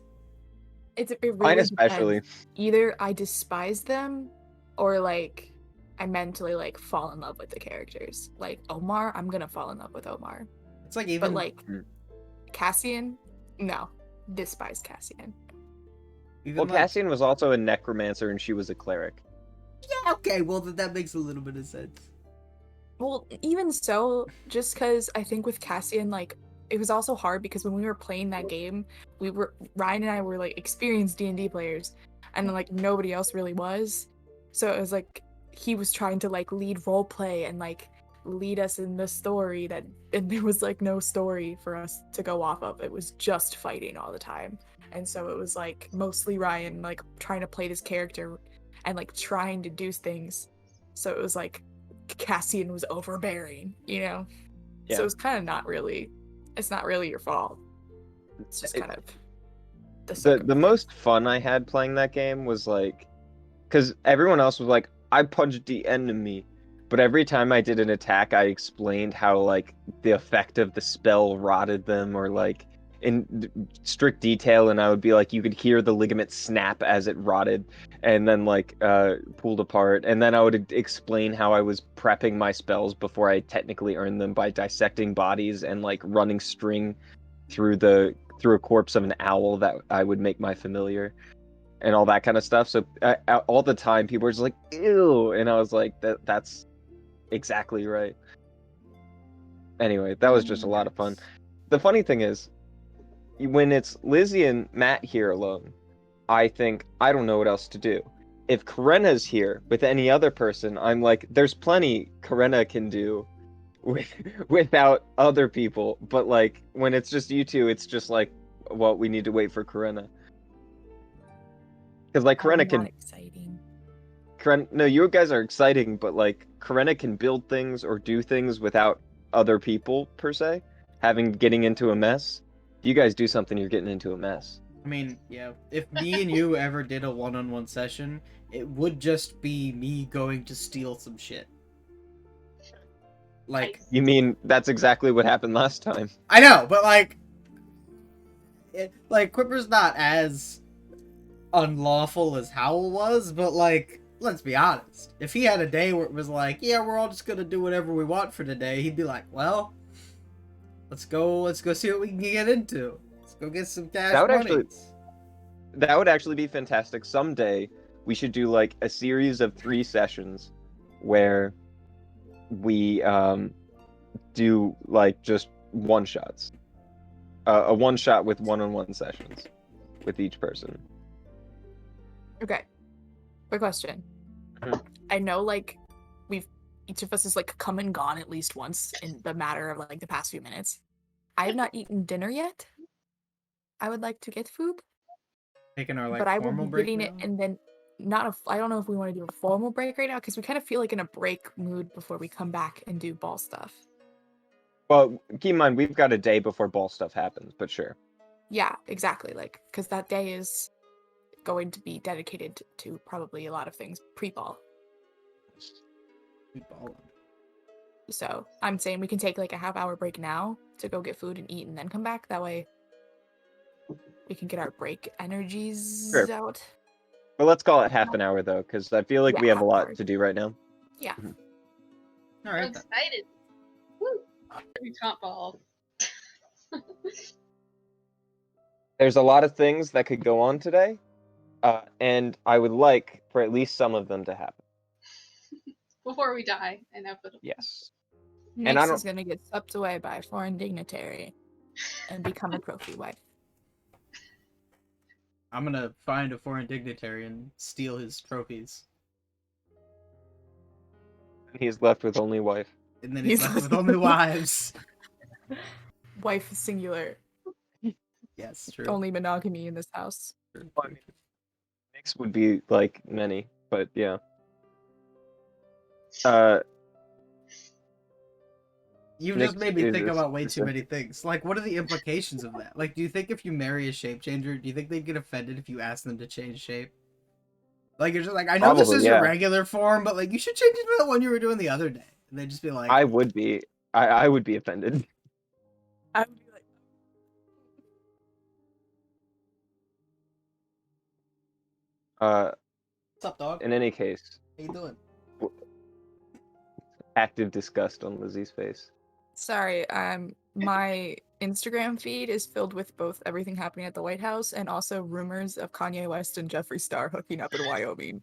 It really Mine especially. depends. Either I despise them, or like I mentally like fall in love with the characters. Like Omar, I'm gonna fall in love with Omar. It's like even But like Cassian, no, despise Cassian. Even Well, like, Cassian was also a necromancer and she was a cleric. yeah, okay, well that makes a little bit of sense. Well, even so, just because I think with Cassian, like, it was also hard because when we were playing that game, Ryan and I were like experienced D&D players, and then like nobody else really was. So it was like he was trying to like lead role play and like lead us in the story and there was like no story for us to go off of. It was just fighting all the time. And so it was like mostly Ryan like trying to play this character and like trying to do things. So it was like Cassian was overbearing, you know? Yeah. So it's kind of not really, it's not really your fault. It's just kind of the most fun I had playing that game was like, because everyone else was like, I punched the enemy, but every time I did an attack, I explained how like the effect of the spell rotted them, or like in strict detail, and I would be like, you could hear the ligament snap as it rotted, and then like pulled apart, and then I would explain how I was prepping my spells before I technically earned them by dissecting bodies and like running string through a corpse of an owl that I would make my familiar, and all that kind of stuff. So all the time, people were just like, "Ew," and I was like, "That's exactly right." Anyway, that was just a lot of fun. The funny thing is, when it's Lizzie and Matt here alone, I think I don't know what else to do. If Karena's here with any other person, I'm like, there's plenty Karena can do without other people. But like when it's just you two, it's just like, well, we need to wait for Karena. Because like Karena can. exciting. No, you guys are exciting, but like Karena can build things or do things without other people per se, getting into a mess. If you guys do something, you're getting into a mess. I mean, yeah, if me and you ever did a one-on-one session, it would just be me going to steal some shit. Like, You mean that's exactly what happened last time? I know, but like, Quipper's not as unlawful as Howl was, but like, let's be honest. If he had a day where it was like, yeah, we're all just gonna do whatever we want for today, he'd be like, well, let's go see what we can get into. Let's go get some cash money. That would actually be fantastic. Someday we should do like a series of 3 sessions where we do like just one shots. A one shot with one-on-one sessions with each person. Okay. Quick question. Mhm. I know like each of us has like come and gone at least once in the matter of like the past few minutes. I have not eaten dinner yet. I would like to get food. Taking our like but I will formal be break getting now? it and then I don't know if we want to do a formal break right now because we kind of feel like in a break mood before we come back and do ball stuff. Well, keep in mind we've got a day before ball stuff happens, but sure. Yeah, exactly. Like, because that day is going to be dedicated to probably a lot of things pre-ball. So I'm saying we can take like a half-hour break now to go get food and eat and then come back. That way we can get our break energies out. Well, let's call it half an hour though, because I feel like we have a lot hour. to do right now. Yeah. All right. I'm excited. Woo! We can't ball. There's a lot of things that could go on today, and I would like for at least some of them to happen. Before we die, inevitably. Yes. Nyx is gonna get swept away by a foreign dignitary and become a trophy wife. I'm gonna find a foreign dignitary and steal his trophies. He's left with only wife. And then he's left with only wives. Wife singular. Yes, true. Only monogamy in this house. Well, I mean, Nyx would be like many, but yeah. You've just made me think about way too many things. Like, what are the implications of that? Like, do you think if you marry a shape changer, do you think they'd get offended if you ask them to change shape? Like, you're just like, I know this is your regular form, but like, you should change it to the one you were doing the other day. And they'd just be like, I would be. I would be offended. I would be like, what's up, dog? In any case, How you doing? Active disgust on Lizzie's face. sorry, my Instagram feed is filled with both everything happening at the White House and also rumors of Kanye West and Jeffree Star hooking up in Wyoming.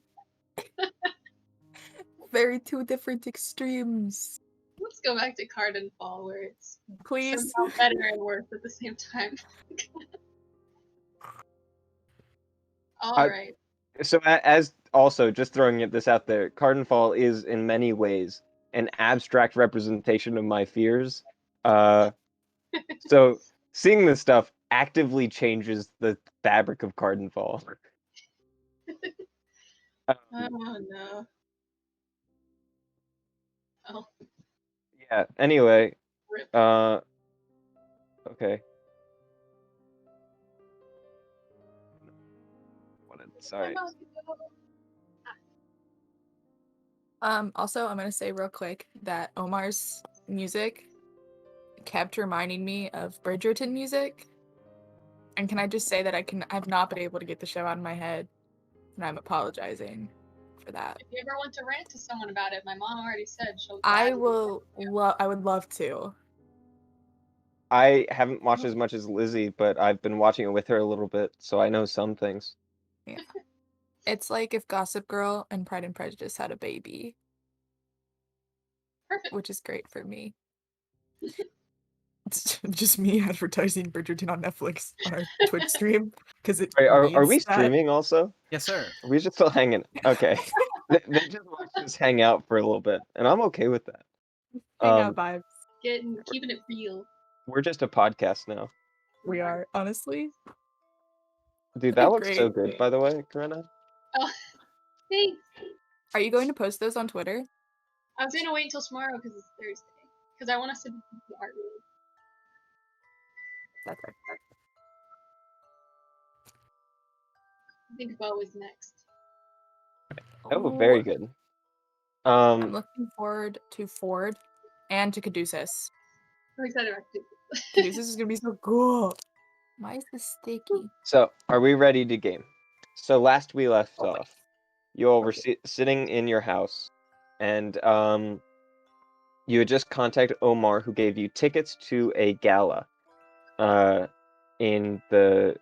Very two different extremes. Let's go back to Cardinfall, where it's Please. somehow better and worse at the same time. All right. So as also just throwing this out there, Cardinfall is in many ways an abstract representation of my fears. So seeing this stuff actively changes the fabric of Cardinfall. Oh no. Oh, Yeah. Anyway, rip. okay. Sorry. Also, I'm gonna say real quick that Omar's music kept reminding me of Bridgerton music. And can I just say that I've not been able to get the show out of my head, and I'm apologizing for that. If you ever want to rant to someone about it, my mom already said she'll. I gladly- would love to. I haven't watched as much as Lizzie, but I've been watching it with her a little bit, so I know some things. Yeah. It's like if Gossip Girl and Pride and Prejudice had a baby, Perfect. which is great for me. It's just me advertising Bridgerton on Netflix on our Twitch stream because it Wait, are we needs that. streaming also? Yes, sir. Are we just still hanging? Okay. They just watched us hang out for a little bit, and I'm okay with that. Hangout vibes. Keeping it real. We're just a podcast now. We are, honestly. Dude, that looks Great. so good, by the way, Corinna. Oh, thanks. Are you going to post those on Twitter? I was gonna wait until tomorrow because it's Thursday. Because I want us to do the art read. That's right. I think Bo is next. Oh, very good. I'm looking forward to Ford and to Caduceus. I'm excited about it. Caduceus is gonna be so cool. Why is this sticky? So, are we ready to game? So last we left off, you all were sitting in your house, and you had just contacted Omar, who gave you tickets to a gala, in the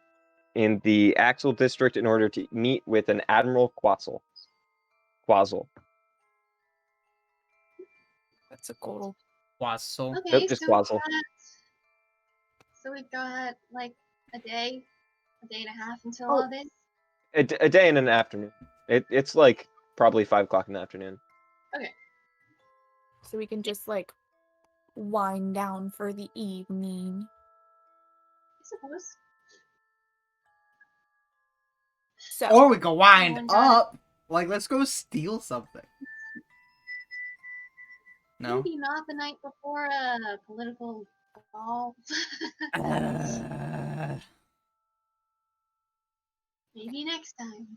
Axel district in order to meet with an Admiral Quazzle. That's a cool. Wassel. Okay, Nope, just Quazzle. we've got like a day and a half until Oh. all this. A day and an afternoon. It's like probably 5 o'clock in the afternoon. So we can just like wind down for the evening. I suppose. So Or we can wind Everyone got it? up. Like, let's go steal something. No? Maybe not the night before a political ball. Maybe next time.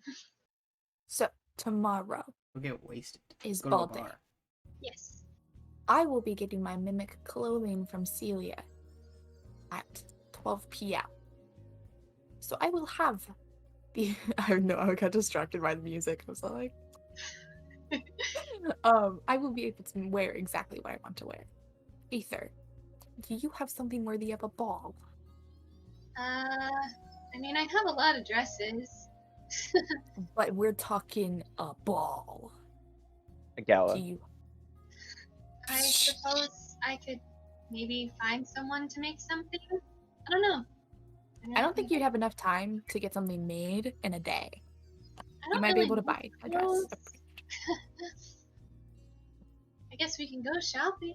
so tomorrow We'll get wasted. is Go to a ball day. bar. Yes. I will be getting my mimic clothing from Celia at 12 p.m. So I will have the I know I got distracted by the music. I was like I will be able to wear exactly what I want to wear. Ether, do you have something worthy of a ball? I mean, I have a lot of dresses. But we're talking a ball. A gala. Do you I suppose I could maybe find someone to make something. I don't know. I don't think you'd have enough time to get something made in a day. I You don't might be really able to need buy a dress. clothes. I guess we can go shopping.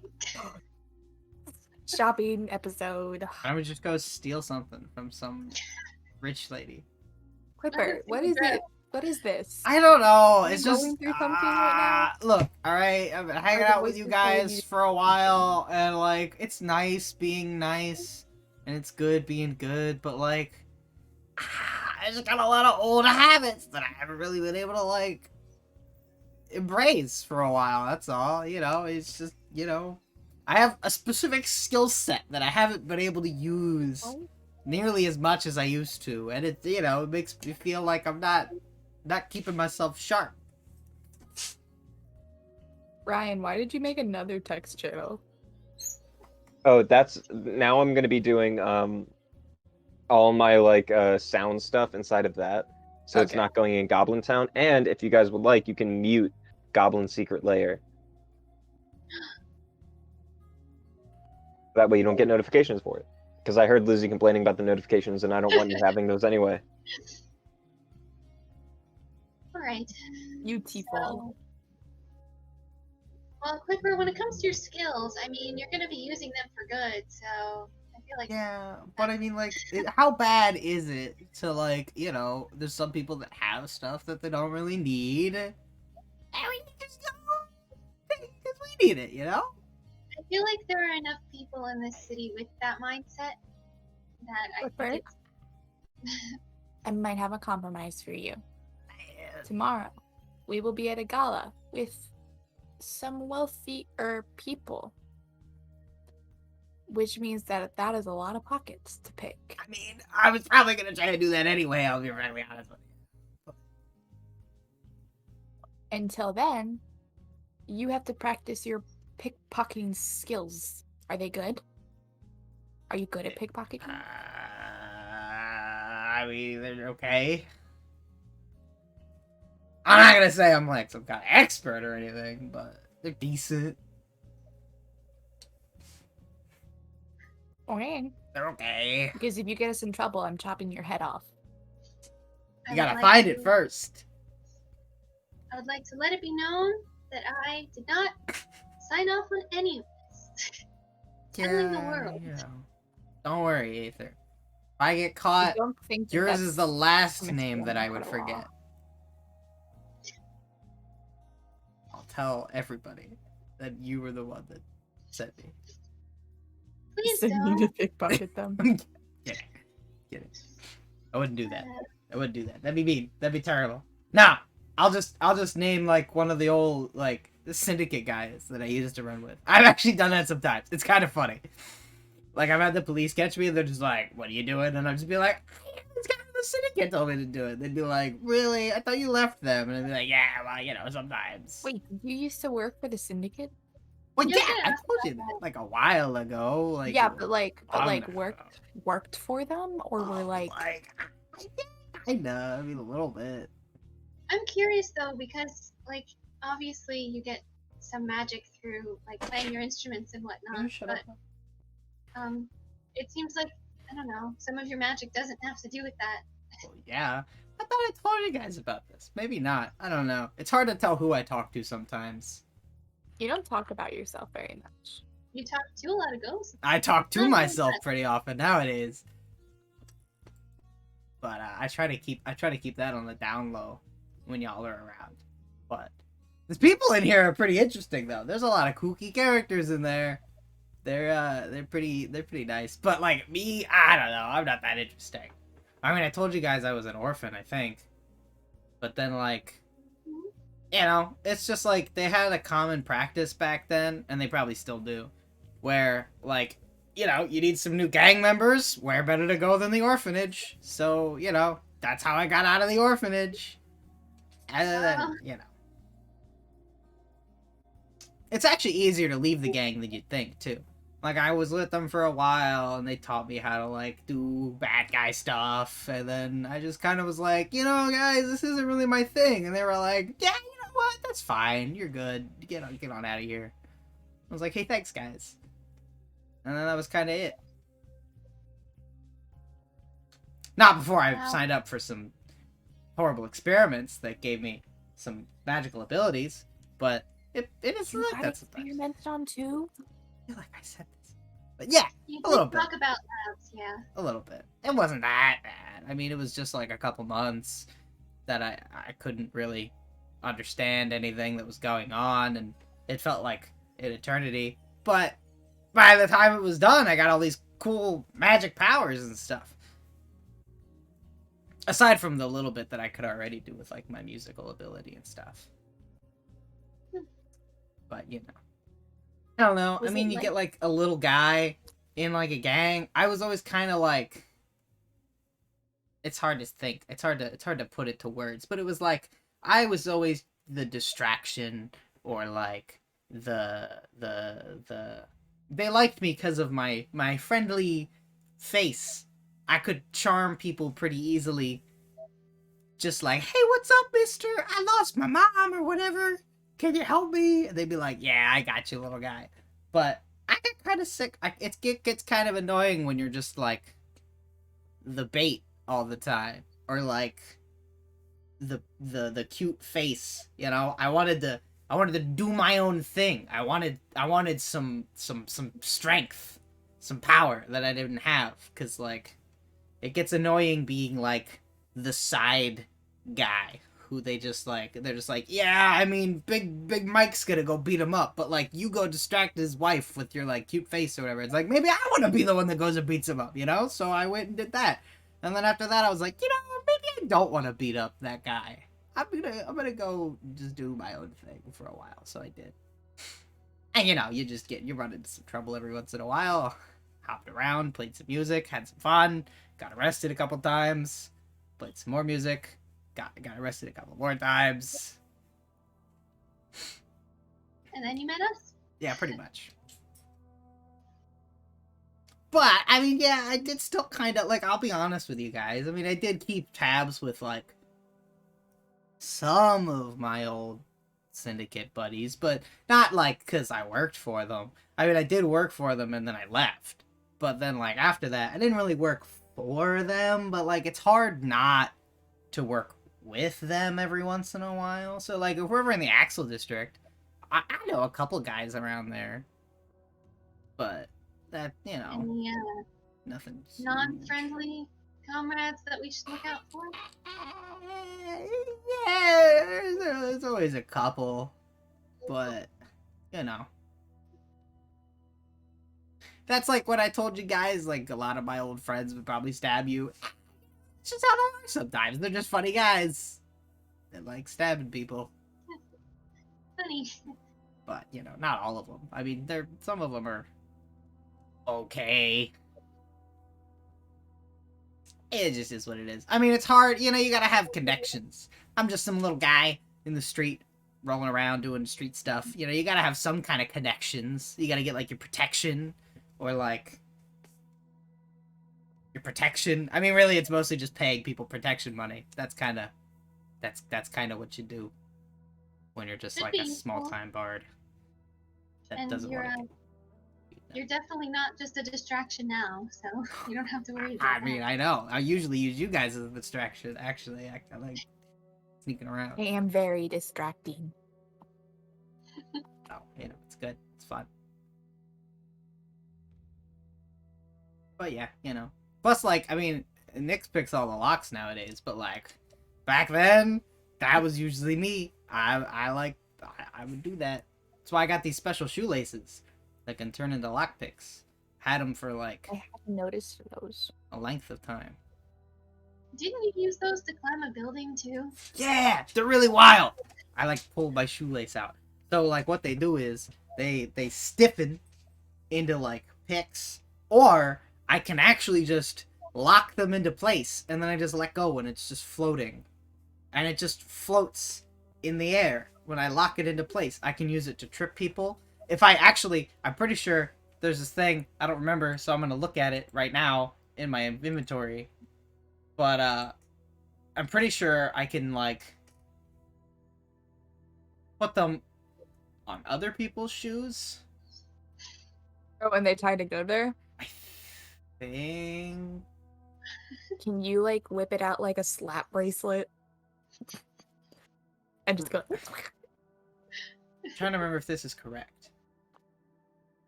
Shopping episode. Why don't we just go steal something from some rich lady? Clipper, what is it? What is this? I don't know. Are It's you just going through something right Look, all right. I've been hanging Are the out with you voices telling guys you- for a while, and like, it's nice being nice, and it's good being good. But like, I just got a lot of old habits that I haven't really been able to like embrace for a while. That's all. You know, it's just I have a specific skill set that I haven't been able to use Oh. nearly as much as I used to, and it it makes me feel like I'm not keeping myself sharp. Ryan, why did you make another text channel? Oh, that's now I'm gonna be doing all my like sound stuff inside of that. So it's Okay. not going in Goblin Town. And if you guys would like, you can mute Goblin Secret Lair. That way you don't get notifications for it. Because I heard Lizzie complaining about the notifications, and I don't want you having those anyway. All right. You T-fall. So, well, Clipper, when it comes to your skills, I mean, you're gonna be using them for good. So I feel like Yeah, but I mean, like, how bad is it to, like, you know, there's some people that have stuff that they don't really need, and we just don't because we need it, you know? I feel like there are enough people in this city with that mindset that I Clipper? think I might have a compromise for you. Tomorrow, we will be at a gala with some wealthier people. Which means that that is a lot of pockets to pick. I mean, I was probably gonna try to do that anyway, I'll be really honest with you. Until then, you have to practice your pickpocketing skills. Are they good? Are you good at pickpocketing? I mean, they're okay. I'm not gonna say I'm like some kind of expert or anything, but they're decent. Okay. They're okay. Because if you get us in trouble, I'm chopping your head off. I You would gotta like find to- it first. I would like to let it be known that I did not sign off on any of this. Handling the world. You know. Don't worry, Aether. If I get I caught, don't think that yours that's is the last permissible name that I would under the law. forget. I'll tell everybody that you were the one that sent me. Please Send me to don't. pickpocket them. Get it. I wouldn't do that. I wouldn't do that. That'd be mean. That'd be terrible. Nah, I'll just name like one of the old like syndicate guys that I used to run with. I've actually done that sometimes. It's kind of funny. Like I've had the police catch me and they're just like, "What are you doing?" And I'll just be like, "This guy from the syndicate told me to do it." They'd be like, "Really? I thought you left them." And I'd be like, "Yeah, well, you know, sometimes." Wait, you used to work for the syndicate? Well, Yeah, yeah, yeah, I told you that like a while ago. Like yeah, but long like ago. worked for them, or were like kinda, I mean, a little bit. I'm curious though because like obviously you get some magic through like playing your instruments and whatnot, but it seems like I don't know, some of your magic doesn't have to do with that. Well, yeah. I thought I told you guys about this. Maybe not. I don't know. It's hard to tell who I talk to sometimes. you don't talk about yourself very much. You talk to a lot of ghosts. I talk to Oh, myself pretty often nowadays. But I try to keep that on the down low when y'all are around. But the people in here are pretty interesting though. There's a lot of kooky characters in there. They're pretty nice. But like me, I don't know. I'm not that interesting. I mean, I told you guys I was an orphan, I think. But then like, you know, it's just like they had a common practice back then, and they probably still do, where like, you know, you need some new gang members. Where better to go than the orphanage? So, you know, that's how I got out of the orphanage. And then, you know. It's actually easier to leave the gang than you'd think, too. Like, I was with them for a while, and they taught me how to, like, do bad guy stuff, and then I just kind of was like, you know, guys, this isn't really my thing, and they were like, yeah, you know what, that's fine, you're good, get on out of here. I was like, hey, thanks, guys. And then that was kind of it. Not before I signed up for some horrible experiments that gave me some magical abilities, but it is You like got that sometimes. experimented on too? I feel like I said this. But yeah, You a little did bit. talk about labs, yeah. A little bit. It wasn't that bad. I mean, it was just like a couple months that I couldn't really understand anything that was going on, and it felt like an eternity. But by the time it was done, I got all these cool magic powers and stuff. Aside from the little bit that I could already do with like my musical ability and stuff. But you know. I don't know. Was I mean, it you like- get like a little guy in like a gang. I was always kind of like, it's hard to think. It's hard to put it to words. But it was like I was always the distraction or like the they liked me because of my friendly face. I could charm people pretty easily. Just like, hey, what's up, mister? I lost my mom or whatever. Can you help me? And they'd be like, yeah, I got you, little guy. But I get kind of sick. It gets kind of annoying when you're just like the bait all the time. Or like the cute face, you know? I wanted to do my own thing. I wanted some strength, some power that I didn't have, cuz like it gets annoying being like the side guy who they're just like, yeah, I mean, big Mike's gonna go beat him up, but like you go distract his wife with your like cute face or whatever. It's like, maybe I want to be the one that goes and beats him up, you know? So I went and did that. And then after that I was like, you know, maybe I don't want to beat up that guy. I'm gonna go just do my own thing for a while. So I did. And you know, you run into some trouble every once in a while. Hopped around, played some music, had some fun, got arrested a couple times, played some more music, got arrested a couple more times. And then you met us? Yeah, pretty much. But, I mean, yeah, I did still kind of, like, I'll be honest with you guys. I mean, I did keep tabs with, like, some of my old syndicate buddies, but not, like, because I worked for them. I mean, I did work for them, and then I left. But then, like, after that, I didn't really work for them, but, like, it's hard not to work with them every once in a while. So, like, if we're ever in the Axel District, I know a couple guys around there. But that, you know, Any nothing. non-friendly comrades that we should look out for? Yeah, there's always a couple, but you know, that's like what I told you guys. Like a lot of my old friends would probably stab you. It's just how they are sometimes. They're just funny guys that like stabbing people. Funny. But you know, not all of them. I mean, some of them are okay. It just is what it is. I mean, it's hard. You know, you gotta have connections. I'm just some little guy in the street, rolling around doing street stuff. You know, you gotta have some kind of connections. You gotta get, like, your protection. Or, like, your protection. I mean, really, it's mostly just paying people protection money. That's kind of what you do when you're just, like, a small-time bard. That and doesn't want to... You're definitely not just a distraction now, so you don't have to worry about I mean, I know. I usually use you guys as a distraction, actually. I like sneaking around. I am very distracting. Oh, you know, it's good. It's fun. But yeah, you know. Plus, like, I mean, Nyx picks all the locks nowadays, but, like, back then, that was usually me. I would do that. That's why I got these special shoelaces that can turn into lockpicks. Had them for, like... I haven't noticed those. A length of time. Didn't you use those to climb a building, too? Yeah! They're really wild! I, like, pulled my shoelace out. So, like, what they do is, they stiffen into, like, picks, or I can actually just lock them into place, and then I just let go, and it's just floating. And it just floats in the air. When I lock it into place, I can use it to trip people. If I actually, I'm pretty sure there's this thing, I don't remember, so I'm going to look at it right now in my inventory. But, I'm pretty sure I can, like, put them on other people's shoes. Oh, and they tie to go there? I think... Can you, like, whip it out like a slap bracelet? And just go... I'm trying to remember if this is correct.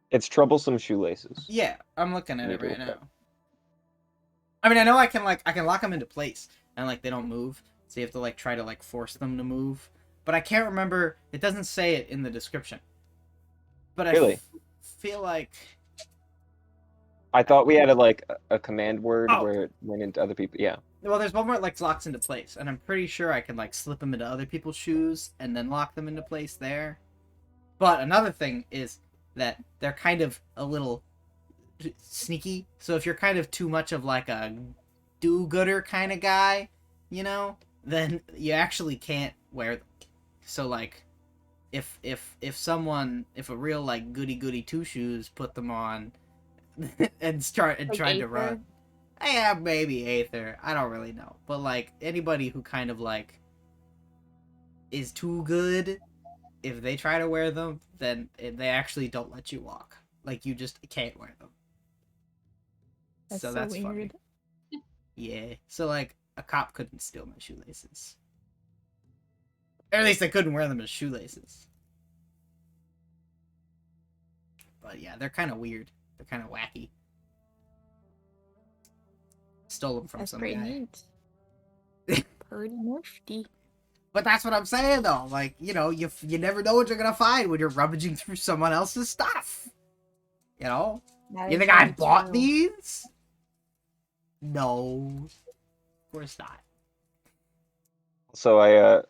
It's troublesome shoelaces. Yeah, I'm looking at it right now. I mean, I know I can lock them into place, and, like, they don't move, so you have to, like, try to, like, force them to move. But I can't remember, it doesn't say it in the description. But Really? I feel like... I thought we had a command word where it went into other people. Yeah. Well, there's one where it, like, locks into place, and I'm pretty sure I can, like, slip them into other people's shoes, and then lock them into place there. But another thing is that they're kind of a little sneaky. So if you're kind of too much of, like, a do-gooder kind of guy, you know, then you actually can't wear them. So, like, if a real like goody two shoes put them on and Like tried to Aether? run. Yeah, maybe Aether. I don't really know. But like anybody who kind of like is too good, if they try to wear them, then they actually don't let you walk. Like you just can't wear them. That's So so that's weird. funny. Yeah. So like a cop couldn't steal my shoelaces. Or at least I couldn't wear them as shoelaces. But yeah, they're kind of weird. They're kind of wacky. Stole them from That's some pretty guy. neat. Pretty nifty. But that's what I'm saying, though. Like, you know, you never know what you're gonna find when you're rummaging through someone else's stuff. You know? That You is think I very bought true. these? No. Of course not. So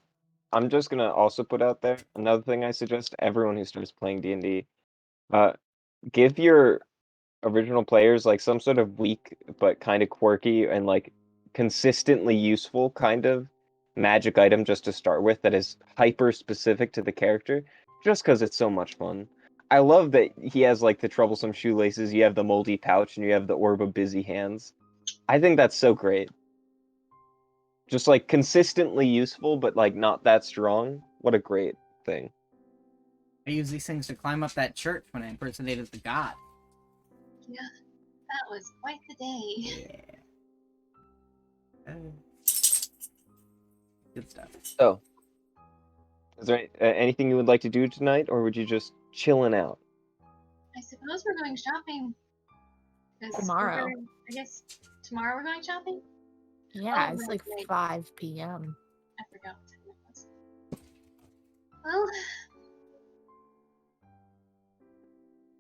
I'm just gonna also put out there another thing I suggest to everyone who starts playing D&D. Give your original players like some sort of weak but kind of quirky and like consistently useful kind of magic item just to start with that is hyper specific to the character, just because it's so much fun. I love that he has like the troublesome shoelaces, you have the moldy pouch, and you have the orb of busy hands. I think that's so great. Just like consistently useful, but like not that strong. What a great thing. I use these things to climb up that church when I impersonated the god. Yeah, that was quite the day. Yeah. Good stuff. So, is there anything you would like to do tonight, or would you just chilling out? I suppose we're going shopping. 'Cause Tomorrow. I guess tomorrow we're going shopping? Yeah, Oh, it's like right. 5 p.m. I forgot what time it was. Well,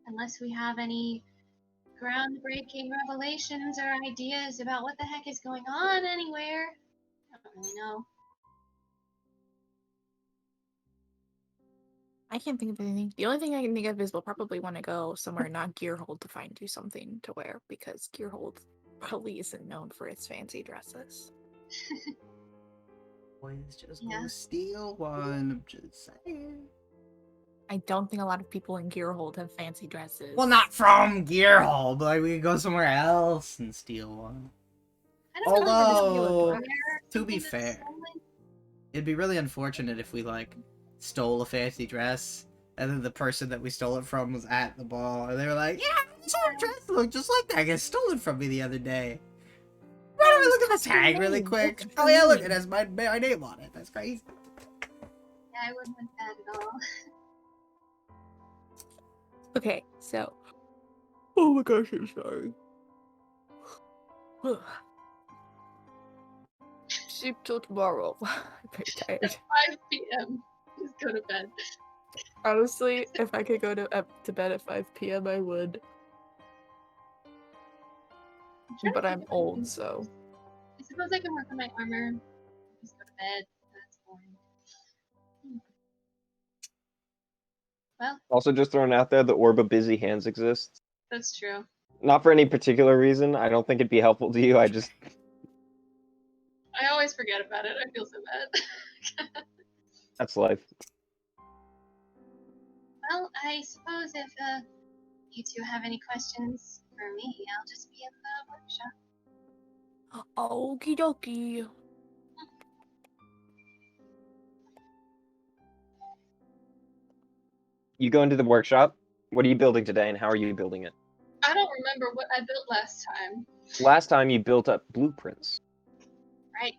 unless we have any groundbreaking revelations or ideas about what the heck is going on anywhere, I don't really know. I can't think of anything. The only thing I can think of is we'll probably want to go somewhere not Gearhold to find you something to wear because Gearhold probably isn't known for its fancy dresses. Boys, just Yeah. go steal one. I'm just saying. I don't think a lot of people in Gearhold have fancy dresses. Well, not from Gearhall, but like we could go somewhere else and steal one. I don't know. Although, to something be that's fair, stolen. it'd be really unfortunate if we like stole a fancy dress and then the person that we stole it from was at the ball and they were like, "Yeah, this whole dress looked just like that. It stolen from me the other day." Why don't we look at the tag really quick? Oh yeah, look, it has my name on it. That's crazy. Yeah, I wouldn't want that at all. Okay, so. Oh my gosh, I'm sorry. Sleep till tomorrow. I'm very tired. 5 p.m. Just go to bed. Honestly, if I could go to bed at 5 p.m., I would. But I'm old, so. I suppose I can work on my armor. Just go to bed. That's boring. Well, Also, just throwing out there, the orb of busy hands exists. that's true. Not for any particular reason. I don't think it'd be helpful to you. I just I always forget about it. I feel so bad. that's life. Well, I suppose if you two have any questions for me, I'll just be in the workshop. Okie dokie. You go into the workshop. What are you building today, and how are you building it? I don't remember what I built last time. Last time you built up blueprints. Right.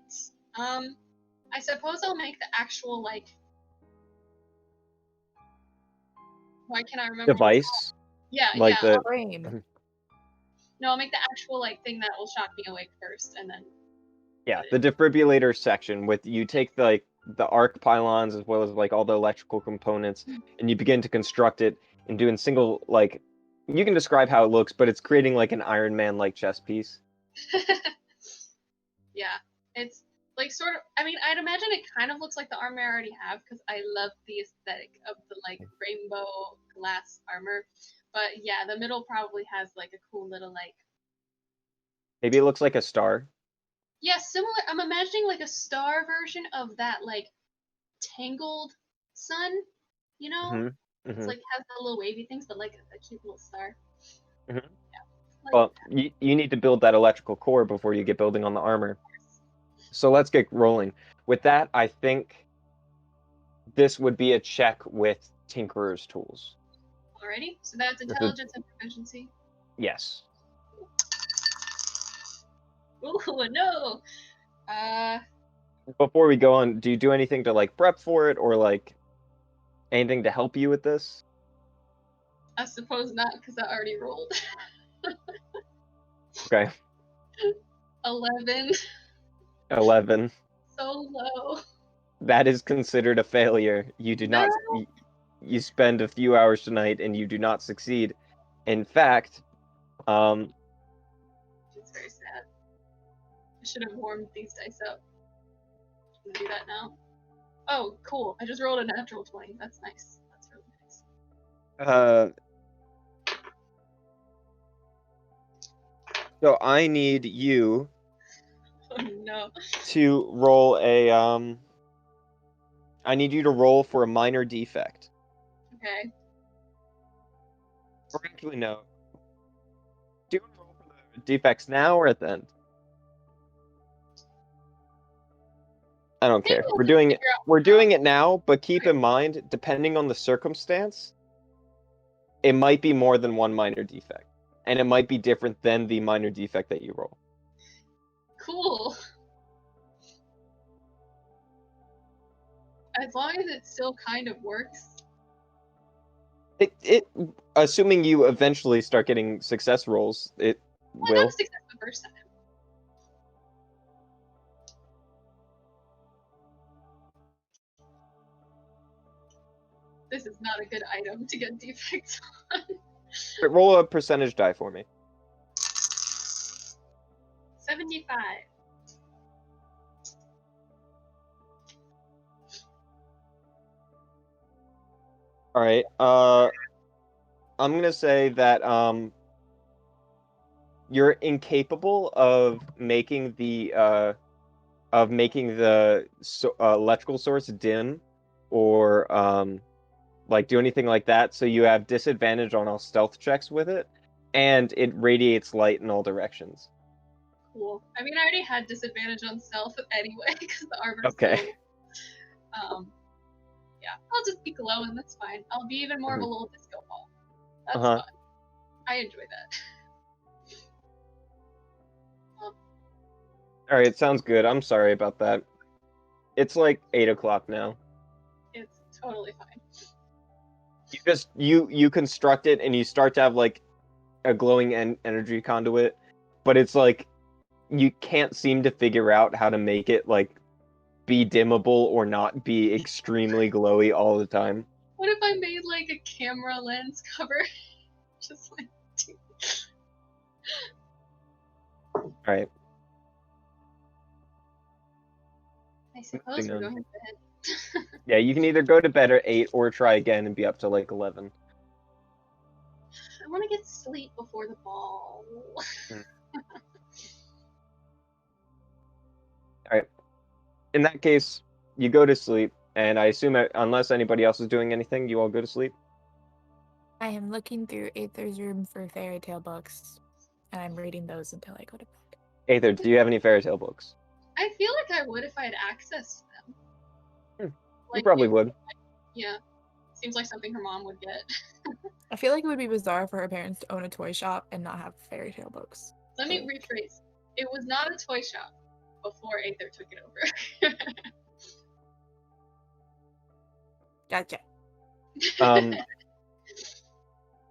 I suppose I'll make the actual, like... Why can't I remember? Device. Yeah, like yeah. the Frame. No, I'll make the actual, like, thing that will shock me awake first, and then... Yeah, the defibrillator section with you take the arc pylons as well as like all the electrical components and you begin to construct it and doing single like you can describe how it looks, but it's creating like an Iron Man like chess piece. Yeah, it's like sort of. I mean, I'd imagine it kind of looks like the armor I already have because I love the aesthetic of the like rainbow glass armor. But yeah, the middle probably has like a cool little like. Maybe it looks like a star. Yeah, similar. I'm imagining like a star version of that like tangled sun You know, Mm-hmm. it's Mm-hmm. like has the little wavy things, but like a cute little star. Mm-hmm. Yeah. Like Well, you need to build that electrical core before you get building on the armor. So let's get rolling. With that, I think this would be a check with Tinkerer's tools. already. So that's This is, intelligence and proficiency. yes. Oh no. Before we go on, do you do anything to like prep for it or like anything to help you with this? I suppose not, because I already rolled. Okay. 11. 11. So low. That is considered a failure. You do No. not. You spend a few hours tonight and you do not succeed. In fact, It's very sad. I should have warmed these dice up. I'm gonna do that now. Oh, cool. I just rolled a natural 20. That's nice. That's really nice. So I need you Oh no. to roll a I need you to roll for a minor defect. Okay. Or actually, no. Do you want to roll for the defects now or at the end? I don't Maybe care. we'll We're just doing it. figure out We're how- doing it now, but keep Okay. in mind, depending on the circumstance, it might be more than one minor defect, and it might be different than the minor defect that you roll. Cool. As long as it still kind of works. It assuming you eventually start getting success rolls, it Well, I got a will. success the first time. This is not a good item to get defects on. But roll a percentage die for me. 75. All right. I'm gonna say that you're incapable of making the electrical source dim or like do anything like that. So you have disadvantage on all stealth checks with it, and it radiates light in all directions. Cool. I mean, I already had disadvantage on stealth anyway because the armor's Okay. so. Yeah, I'll just be glowing. That's fine. I'll be even more of a little disco ball. That's Uh-huh. fun. I enjoy that. All right, sounds good. I'm sorry about that. It's like 8 o'clock now. It's totally fine. You construct it and you start to have like a glowing energy conduit, but it's like you can't seem to figure out how to make it like be dimmable or not be extremely glowy all the time. What if I made like a camera lens cover? Just like. All right. I suppose we're going to bed. Yeah, you can either go to bed at 8 or try again and be up to like 11. I want to get sleep before the ball. All right. In that case, you go to sleep, and I assume unless anybody else is doing anything, you all go to sleep. I am looking through Aether's room for fairy tale books, and I'm reading those until I go to bed. Aether, do you have any fairy tale books? I feel like I would if I had access to them. You probably would. Yeah. Seems like something her mom would get. I feel like it would be bizarre for her parents to own a toy shop and not have fairy tale books. Let me rephrase. It was not a toy shop before Aether took it over. Gotcha.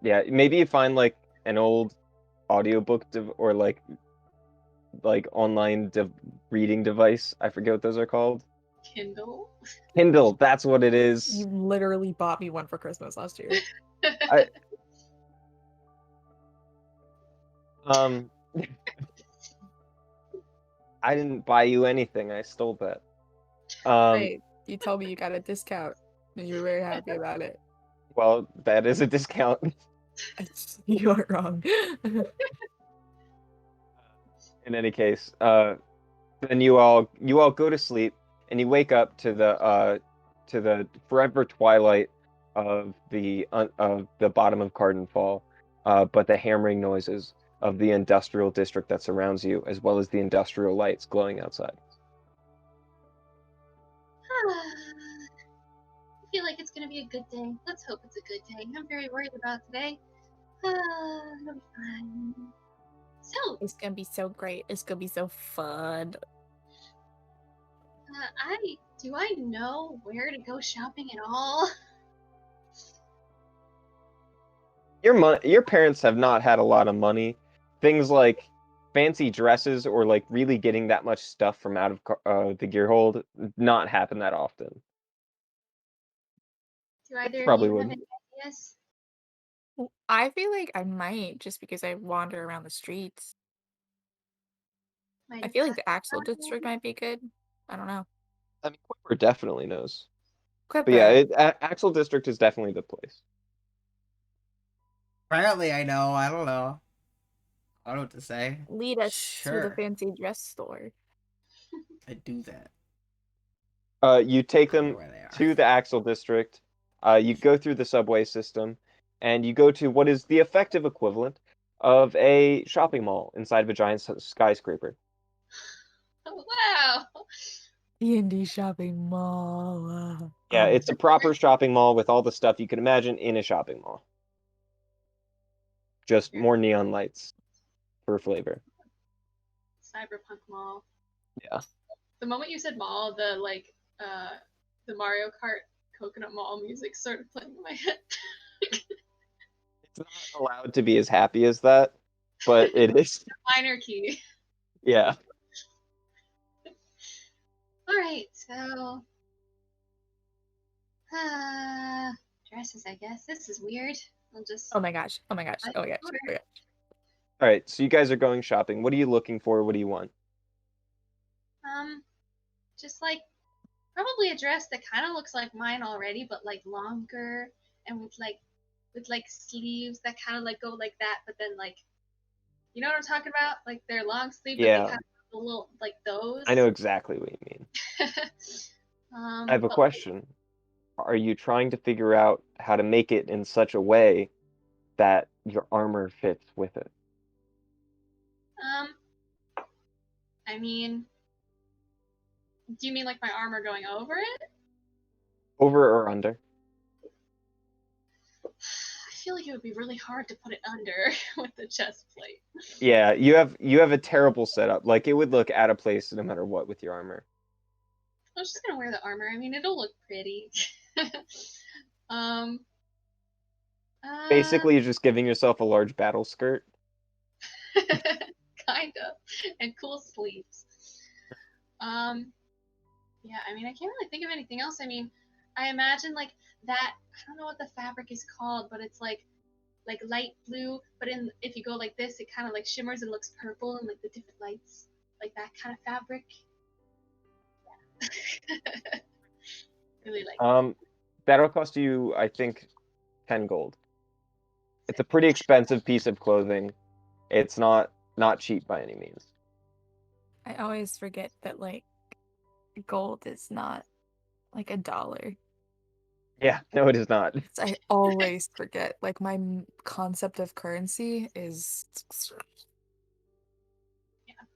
Yeah, maybe you find like an old audiobook or like online reading device. I forget what those are called. Kindle? Kindle, that's what it is. You literally bought me one for Christmas last year. I didn't buy you anything. I stole that. Right. You told me you got a discount, and you were very happy about it. Well, that is a discount. You are wrong. In any case, then you all go to sleep, and you wake up to the forever twilight of the bottom of Cardinfall, but the hammering noises of the industrial district that surrounds you, as well as the industrial lights glowing outside. I feel like it's gonna be a good day. Let's hope it's a good day. I'm very worried about today. It'll be fine. So, It's gonna be so great. It's gonna be so fun. do I know where to go shopping at all? Your parents have not had a lot of money. Things like fancy dresses or like really getting that much stuff from out of the gear hold not happen that often. Do either of Probably you have wouldn't. any ideas? I feel like I might just because I wander around the streets. My I feel like deposit the Axel bag? district might be good. I don't know. I mean, Quipper definitely knows. But yeah, Quipper. Axel District is definitely the place. Apparently, I know. I don't know. I don't know what to say. Lead us to the Sure, fancy dress store. I do that. You take I know them where they are. to the Axel District. You go through the subway system, and you go to what is the effective equivalent of a shopping mall inside of a giant skyscraper. Oh, wow! D&D shopping mall. Yeah, it's a proper shopping mall with all the stuff you can imagine in a shopping mall. Just more neon lights for flavor. Cyberpunk Mall. Yeah. The moment you said mall, the Mario Kart Coconut Mall music started playing in my head. It's not allowed to be as happy as that, but it is. Minor key. Yeah. Alright, so dresses, I guess. This is weird. I'll just Oh my gosh. Oh my gosh. Oh my gosh. Oh my gosh. All right, so you guys are going shopping. What are you looking for? What do you want? just like probably a dress that kind of looks like mine already, but like longer and with sleeves that kind of like go like that, but then like you know what I'm talking about? Like they're long sleeve, but they Yeah, kind of a little like those. I know exactly what you mean. I have a but question. Are you trying to figure out how to make it in such a way that your armor fits with it? um, I mean, do you mean like my armor going over it? Over or under? I feel like it would be really hard to put it under with the chest plate. Yeah, you have a terrible setup. Like it would look out of place no matter what with your armor. I'm just gonna wear the armor. I mean, it'll look pretty. um, uh, Basically, you're just giving yourself a large battle skirt. kind of, and cool sleeves. Um, yeah, I mean, I can't really think of anything else. I mean, I imagine like that. I don't know what the fabric is called, but it's like light blue. But if you go like this, it kind of like shimmers and looks purple and like the different lights, like that kind of fabric. Yeah. Really like that. That'll cost you, I think, 10 gold. It's a pretty expensive piece of clothing. It's not cheap by any means. I always forget that like gold is not like $1. Yeah, no, it is not. I always forget. Like my concept of currency is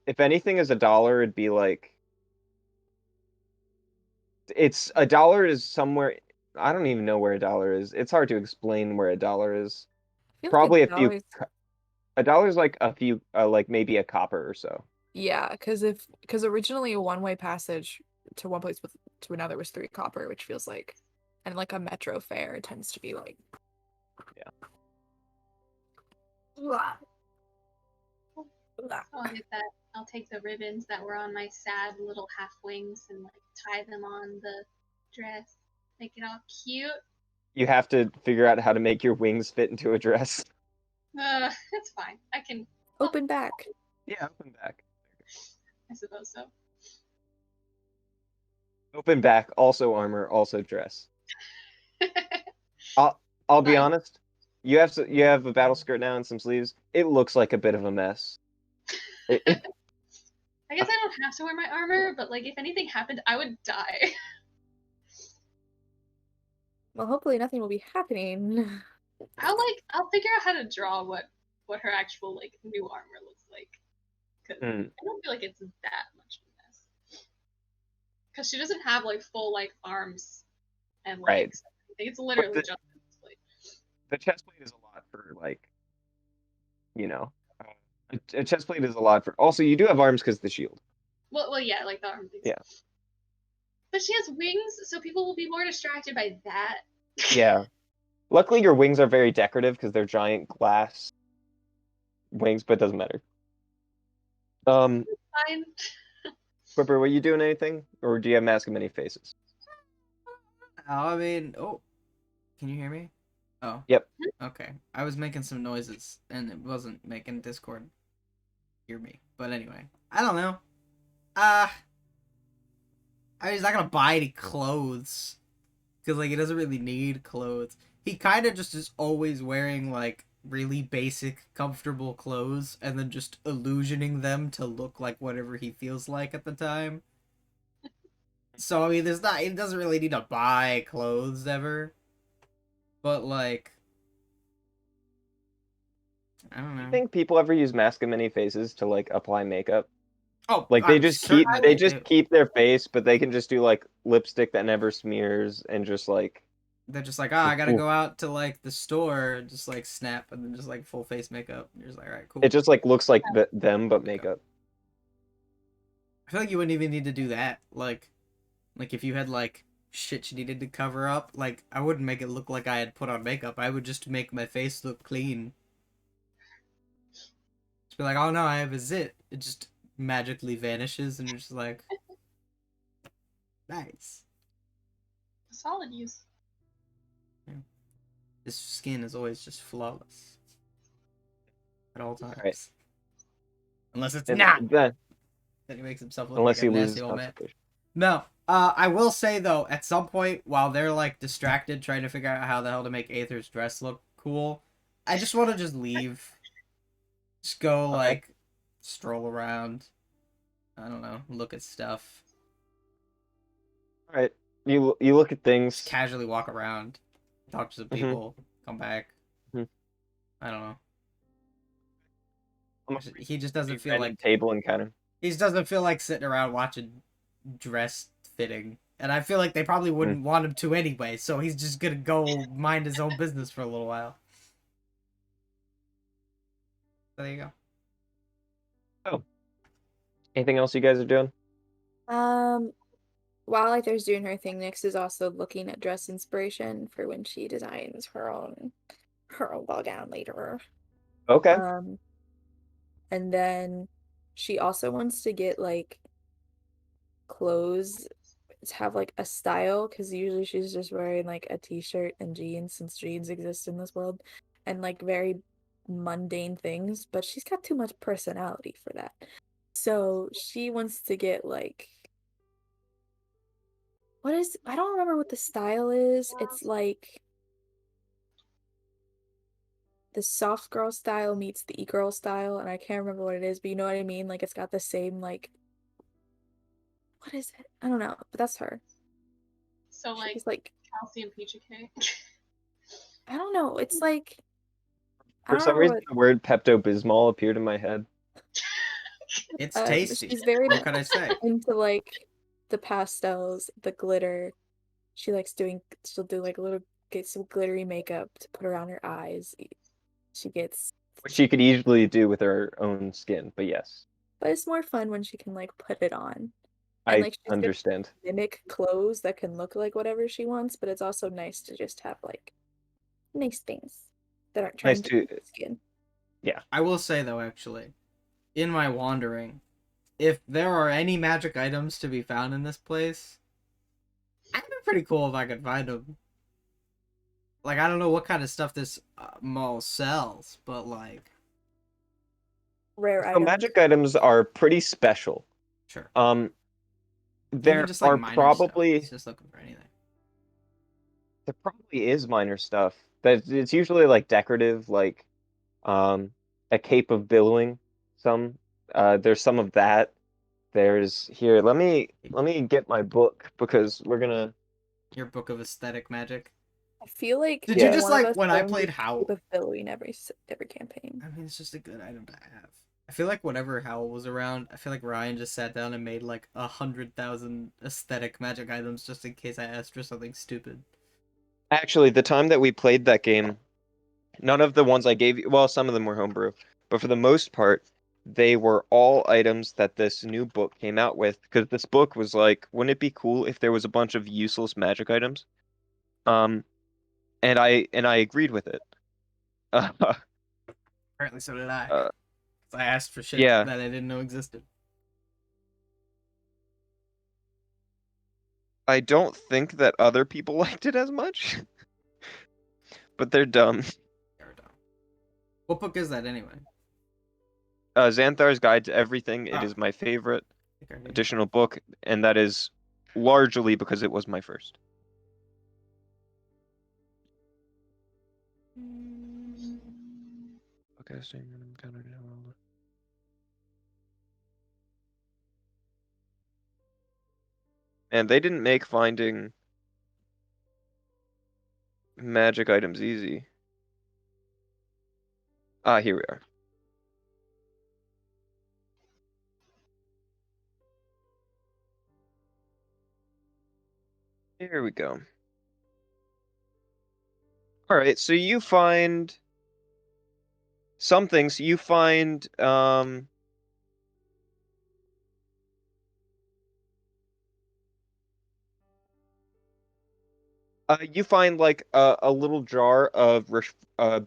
If anything is $1, it'd be like it's $1 is somewhere. I don't even know where $1 is. It's hard to explain where $1 is. I feel like Probably a few. $1 $1 is like a few, like maybe a copper or so. yeah, because originally a one-way passage to one place to another was 3 copper, which feels like and like a metro fare tends to be like Yeah. Blah. So I'll get that. I'll take the ribbons that were on my sad little half wings and like tie them on the dress, make it all cute. You have to figure out how to make your wings fit into a dress. It's fine. I can Open back. Yeah, open back. I suppose so. Open back, also armor, also dress. I'll be Fine. honest. You have a battle skirt now and some sleeves. It looks like a bit of a mess. I guess I don't have to wear my armor, but like if anything happened, I would die. Well, hopefully nothing will be happening. I'll figure out how to draw what her actual like new armor looks like. Cause I don't feel like it's that much of a mess. Cause she doesn't have like full like arms and Right. legs. I think it's literally just the chest plate is a lot for like, you know, a chest plate is a lot for. Also, you do have arms because the shield. well, yeah, like the arm things. Yeah. But she has wings, so people will be more distracted by that. Yeah. Luckily, your wings are very decorative because they're giant glass wings, but it doesn't matter. Fine. Quipper, were you doing anything, or do you have Mask of Many Faces? I mean, can you hear me? Oh. Yep. Okay. I was making some noises, and it wasn't making Discord hear me. But anyway, I don't know. I mean, he's not gonna buy any clothes. Because, like, he doesn't really need clothes. He kind of just is always wearing, like, really basic, comfortable clothes, and then just illusioning them to look like whatever he feels like at the time. So, I mean, he doesn't really need to buy clothes ever. But, like, I don't know. Do you think people ever use Mask of Many Faces to like apply makeup? Oh, Like I'm certain they they just do. keep their face, but they can just do like lipstick that never smears and just like They're just like, I gotta go out to, like, the store, just, like, snap, and then just, like, full face makeup. And you're just like, alright, cool. it just like looks like them but makeup. I feel like you wouldn't even need to do that. Like if you had, like, shit you needed to cover up, like, I wouldn't make it look like I had put on makeup. I would just make my face look clean. Just be like, oh no, I have a zit. It just magically vanishes, and you're just like, nice. Solid use. Yeah. This skin is always just flawless. At all times. Right. Unless it's And not! then, Then he makes himself look unless like he a loses nasty old man. concentration. No. I will say, though, at some point, while they're, like, distracted trying to figure out how the hell to make Aether's dress look cool, I just want to just leave. Just go, like, stroll around. I don't know, look at stuff. All right. You look at things. Just casually walk around, talk to some people, come back. I don't know. He just doesn't feel like table encounter. He just doesn't feel like sitting around watching dress fitting. And I feel like they probably wouldn't want him to anyway, so he's just gonna go mind his own business for a little while. So there you go. Oh. Anything else you guys are doing? While like there's doing her thing, Nyx is also looking at dress inspiration for when she designs her own ball gown later. Okay. And then she also wants to get like clothes to have like a style, because usually she's just wearing like a t-shirt and jeans, since jeans exist in this world, and like very mundane things, but she's got too much personality for that. So she wants to get like, I don't remember what the style is. It's like the soft girl style meets the e-girl style, and I can't remember what it is, but you know what I mean? Like it's got the same like, what is it? I don't know, but that's her. So She's like calcium peach cake. I don't know. It's like For some reason, the word Pepto-Bismol appeared in my head. It's tasty. She's very what can I say? into like the pastels, the glitter. She'll do like get some glittery makeup to put around her eyes. Which she could easily do with her own skin, but yes. But it's more fun when she can like put it on. And like she's understand. Mimic clothes that can look like whatever she wants, but it's also nice to just have like nice things that aren't trying to skin. Yeah. I will say though, actually, in my wandering, if there are any magic items to be found in this place, I'd be pretty cool if I could find them. Like, I don't know what kind of stuff this mall sells, but like rare items. Magic items are pretty special. Sure. There just, like, are probably stuff. Just looking for anything. There probably is minor stuff that it's usually like decorative, like a cape of billowing. There's some of that. There's here. Let me get my book because we're gonna. Your book of aesthetic magic. I feel like Did you Yeah. just one of like us when I owns played a Howl? capability in every campaign. I mean, it's just a good item to have. I feel like whenever Howl was around, I feel like Ryan just sat down and made like 100,000 aesthetic magic items just in case I asked for something stupid. Actually, the time that we played that game, none of the ones I gave you, well, some of them were homebrew, but for the most part, they were all items that this new book came out with. Because this book was like, wouldn't it be cool if there was a bunch of useless magic items? Um, and I agreed with it. Uh, Apparently, so did I. uh, 'Cause I asked for shit yeah, that I didn't know existed. I don't think that other people liked it as much, but they're dumb. What book is that anyway? Xanthar's Guide to Everything. It Oh, is my favorite I think I already have additional book, and that is largely because it was my first. Okay, so I'm counting it out. And they didn't make finding magic items easy. Ah, here we are. Here we go. All right, so you find some things. You find you find like a little jar of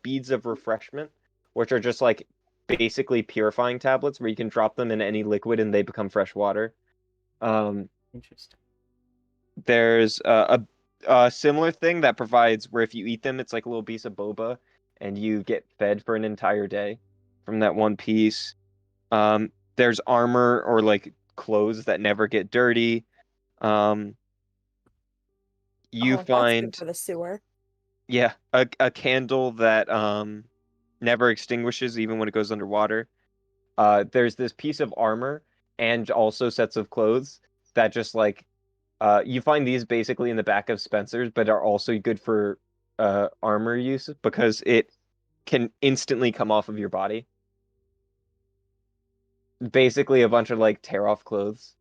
beads of refreshment, which are just like basically purifying tablets where you can drop them in any liquid and they become fresh water. Um, Interesting. there's a similar thing that provides where if you eat them, it's like a little piece of boba, and you get fed for an entire day from that one piece. There's armor or like clothes that never get dirty. Um, you Oh, that's good find for the sewer. yeah, a candle that never extinguishes even when it goes underwater. There's this piece of armor and also sets of clothes that just like you find these basically in the back of Spencer's, but are also good for armor use because it can instantly come off of your body. Basically a bunch of like tear off clothes.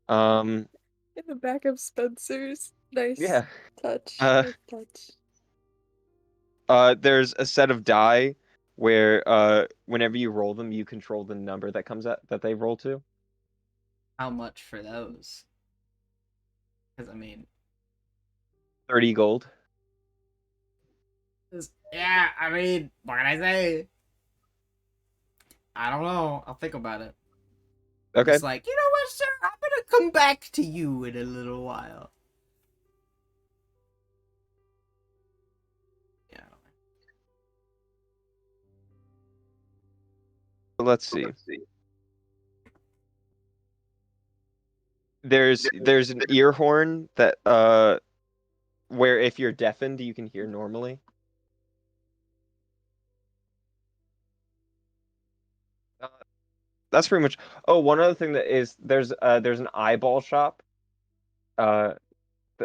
Um, In the back of Spencer's. Nice yeah. touch. Uh, Nice touch. there's a set of die where whenever you roll them, you control the number that comes out that they roll to. How much for those? Because I mean, 30 gold. yeah. I mean, what can I say? I don't know. I'll think about it. Okay. Just like, you know what, sir? I'm gonna come back to you in a little while. Yeah. Let's see. There's an ear horn that where if you're deafened, you can hear normally. Uh, that's pretty much. Oh, one other thing that is there's an eyeball shop uh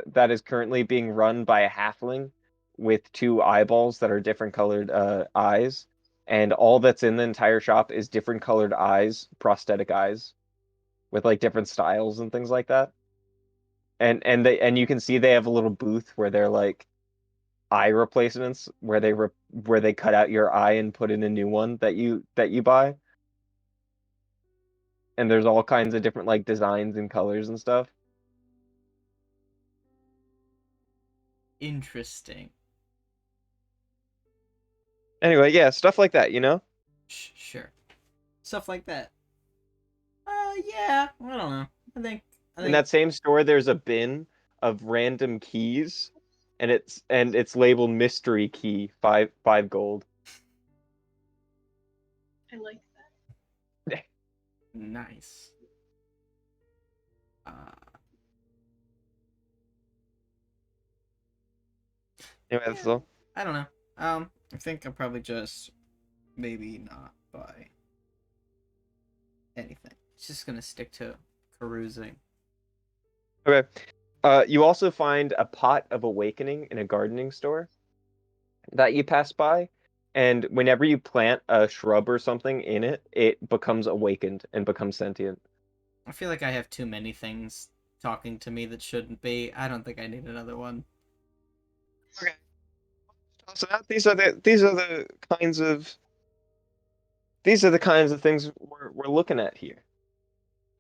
that is currently being run by a halfling with two eyeballs that are different colored eyes, and all that's in the entire shop is different colored eyes, prosthetic eyes with like different styles and things like that. And you can see they have a little booth where they're like eye replacements where they cut out your eye and put in a new one that you buy. And there's all kinds of different like designs and colors and stuff. Interesting. Anyway, yeah, stuff like that, you know? Sure. Stuff like that. Yeah. I don't know. I In think that same store there's a bin of random keys and it's labeled mystery key, five gold. I like that. nice. Uh, Anyway, that's yeah. all. I don't know. I think I'll probably just maybe not buy anything. It's just gonna stick to carousing. Okay. You also find a pot of awakening in a gardening store that you pass by, and whenever you plant a shrub or something in it, it becomes awakened and becomes sentient. I feel like I have too many things talking to me that shouldn't be. I don't think I need another one. Okay. So these are the kinds of things we're looking at here.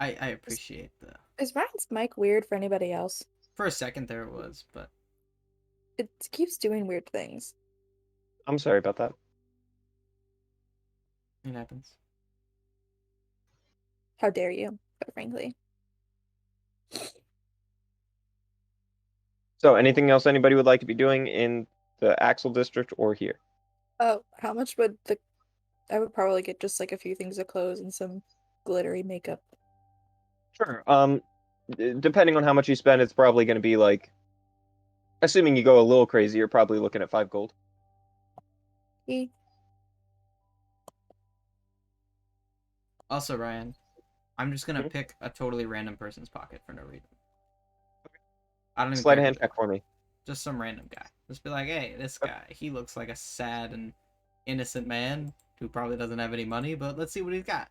I appreciate the. Is Ryan's mic weird for anybody else? For a second there it was, but It keeps doing weird things. I'm sorry about that. it happens. How dare you, quite frankly. So, anything else anybody would like to be doing in the Axel district or here? Oh, how much would the... I would probably get just like a few things of clothes and some glittery makeup. Sure. Depending on how much you spend, it's probably going to be like, assuming you go a little crazy, you're probably looking at 5 gold. E. Also, Ryan, I'm just gonna Mhm. pick a totally random person's pocket for no reason. I don't even Sleight care of who hand they check are. for me. Just some random guy. Just be like, hey, this guy, he looks like a sad and innocent man who probably doesn't have any money, but let's see what he's got.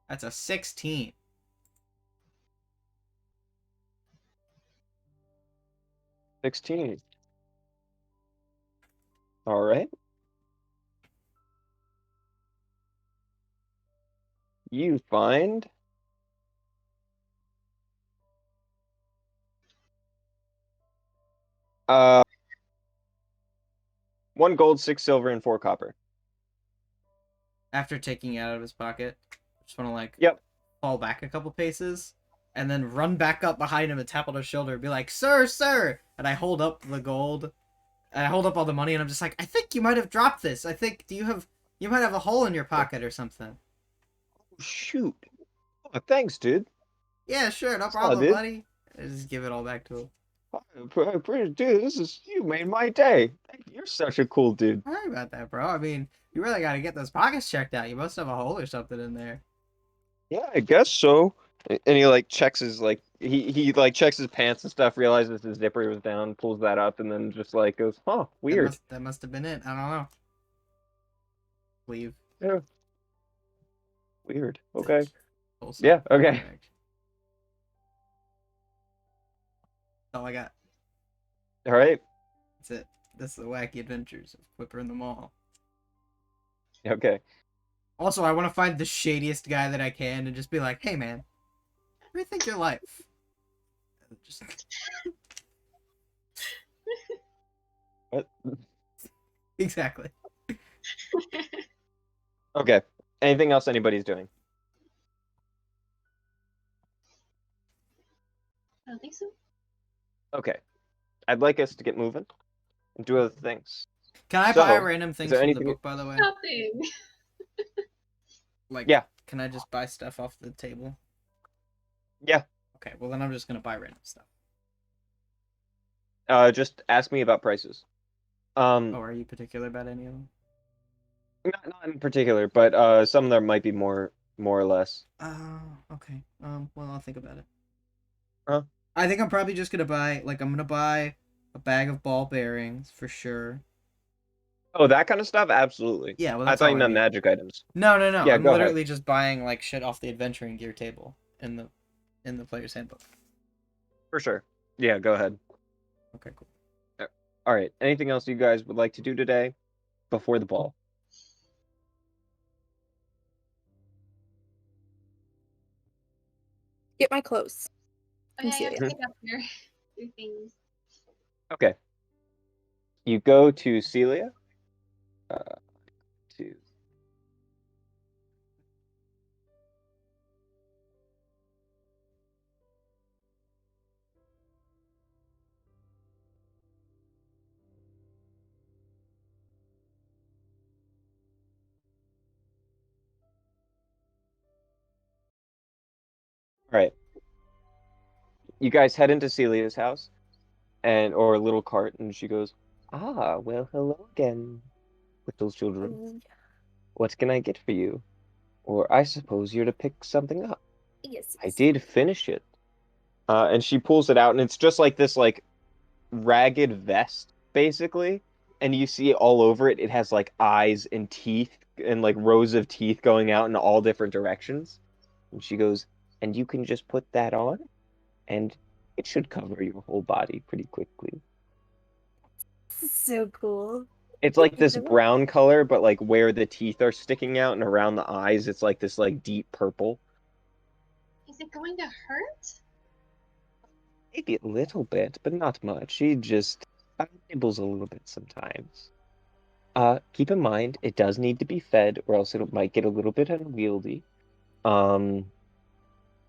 That's a 16. 16. All right. You find uh 1 gold, 6 silver, and 4 copper. After taking it out of his pocket, I just want to like Yep. fall back a couple paces and then run back up behind him and tap on his shoulder and be like, sir, sir. And I hold up the gold. And I hold up all the money and I'm just like, I think you might have dropped this. I think, you might have a hole in your pocket or something. Oh, shoot. Oh, thanks, dude. Yeah, sure, no Solid, problem, dude. buddy. I just give it all back to him. Dude, you made my day. You're such a cool dude. Sorry about that, bro. I mean, you really got to get those pockets checked out. You must have a hole or something in there. Yeah, I guess so. And he like checks his like he like checks his pants and stuff, realizes his zipper was down, pulls that up, and then just like goes, "Huh, weird." That must have been it. I don't know. Leave. Yeah, weird. Okay. Also, Yeah. Okay. That's all I got. All right. That's it. That's the wacky adventures of Quipper in the Mall. Okay. Also, I want to find the shadiest guy that I can and just be like, hey, man, rethink your life. Just... What? Exactly. Okay. Anything else anybody's doing? I don't think so. Okay. I'd like us to get moving and do other things. Can I So, buy random is things there from the anything? book, by the way? Nothing. Like, Yeah. Can I just buy stuff off the table? Yeah. Okay, well then I'm just gonna buy random stuff. Just ask me about prices. Oh, are you particular about any of them? Not in particular, but some of them might be more or less. Okay. Well, I'll think about it. Huh? I think I'm probably just gonna buy, like, I'm gonna buy a bag of ball bearings for sure. Oh, that kind of stuff? Absolutely. Yeah, well, I that's thought all you I meant need. magic items. No. Yeah, I'm go ahead. literally just buying like shit off the adventuring gear table in the player's handbook. For sure. Yeah, go ahead. Okay, cool. All right. Anything else you guys would like to do today before the ball? Get my clothes. Oh yeah, I have Celia. to pick up your things. Okay. You go to Celia. To All right. You guys head into Celia's house or a little cart, and she goes, "Ah, well, hello again, little children. What can I get for you? Or I suppose you're to pick something up. Yes. I did finish it. And she pulls it out, and it's just like this, like, ragged vest, basically. And you see all over it, it has like eyes and teeth and like rows of teeth going out in all different directions. And she goes, and you can just put that on, and it should cover your whole body pretty quickly. So cool. It's like this brown color, but like where the teeth are sticking out and around the eyes, it's like this like deep purple. Is it going to hurt? Maybe a little bit, but not much. She just nibbles a little bit sometimes. Keep in mind, it does need to be fed, or else it might get a little bit unwieldy. Um,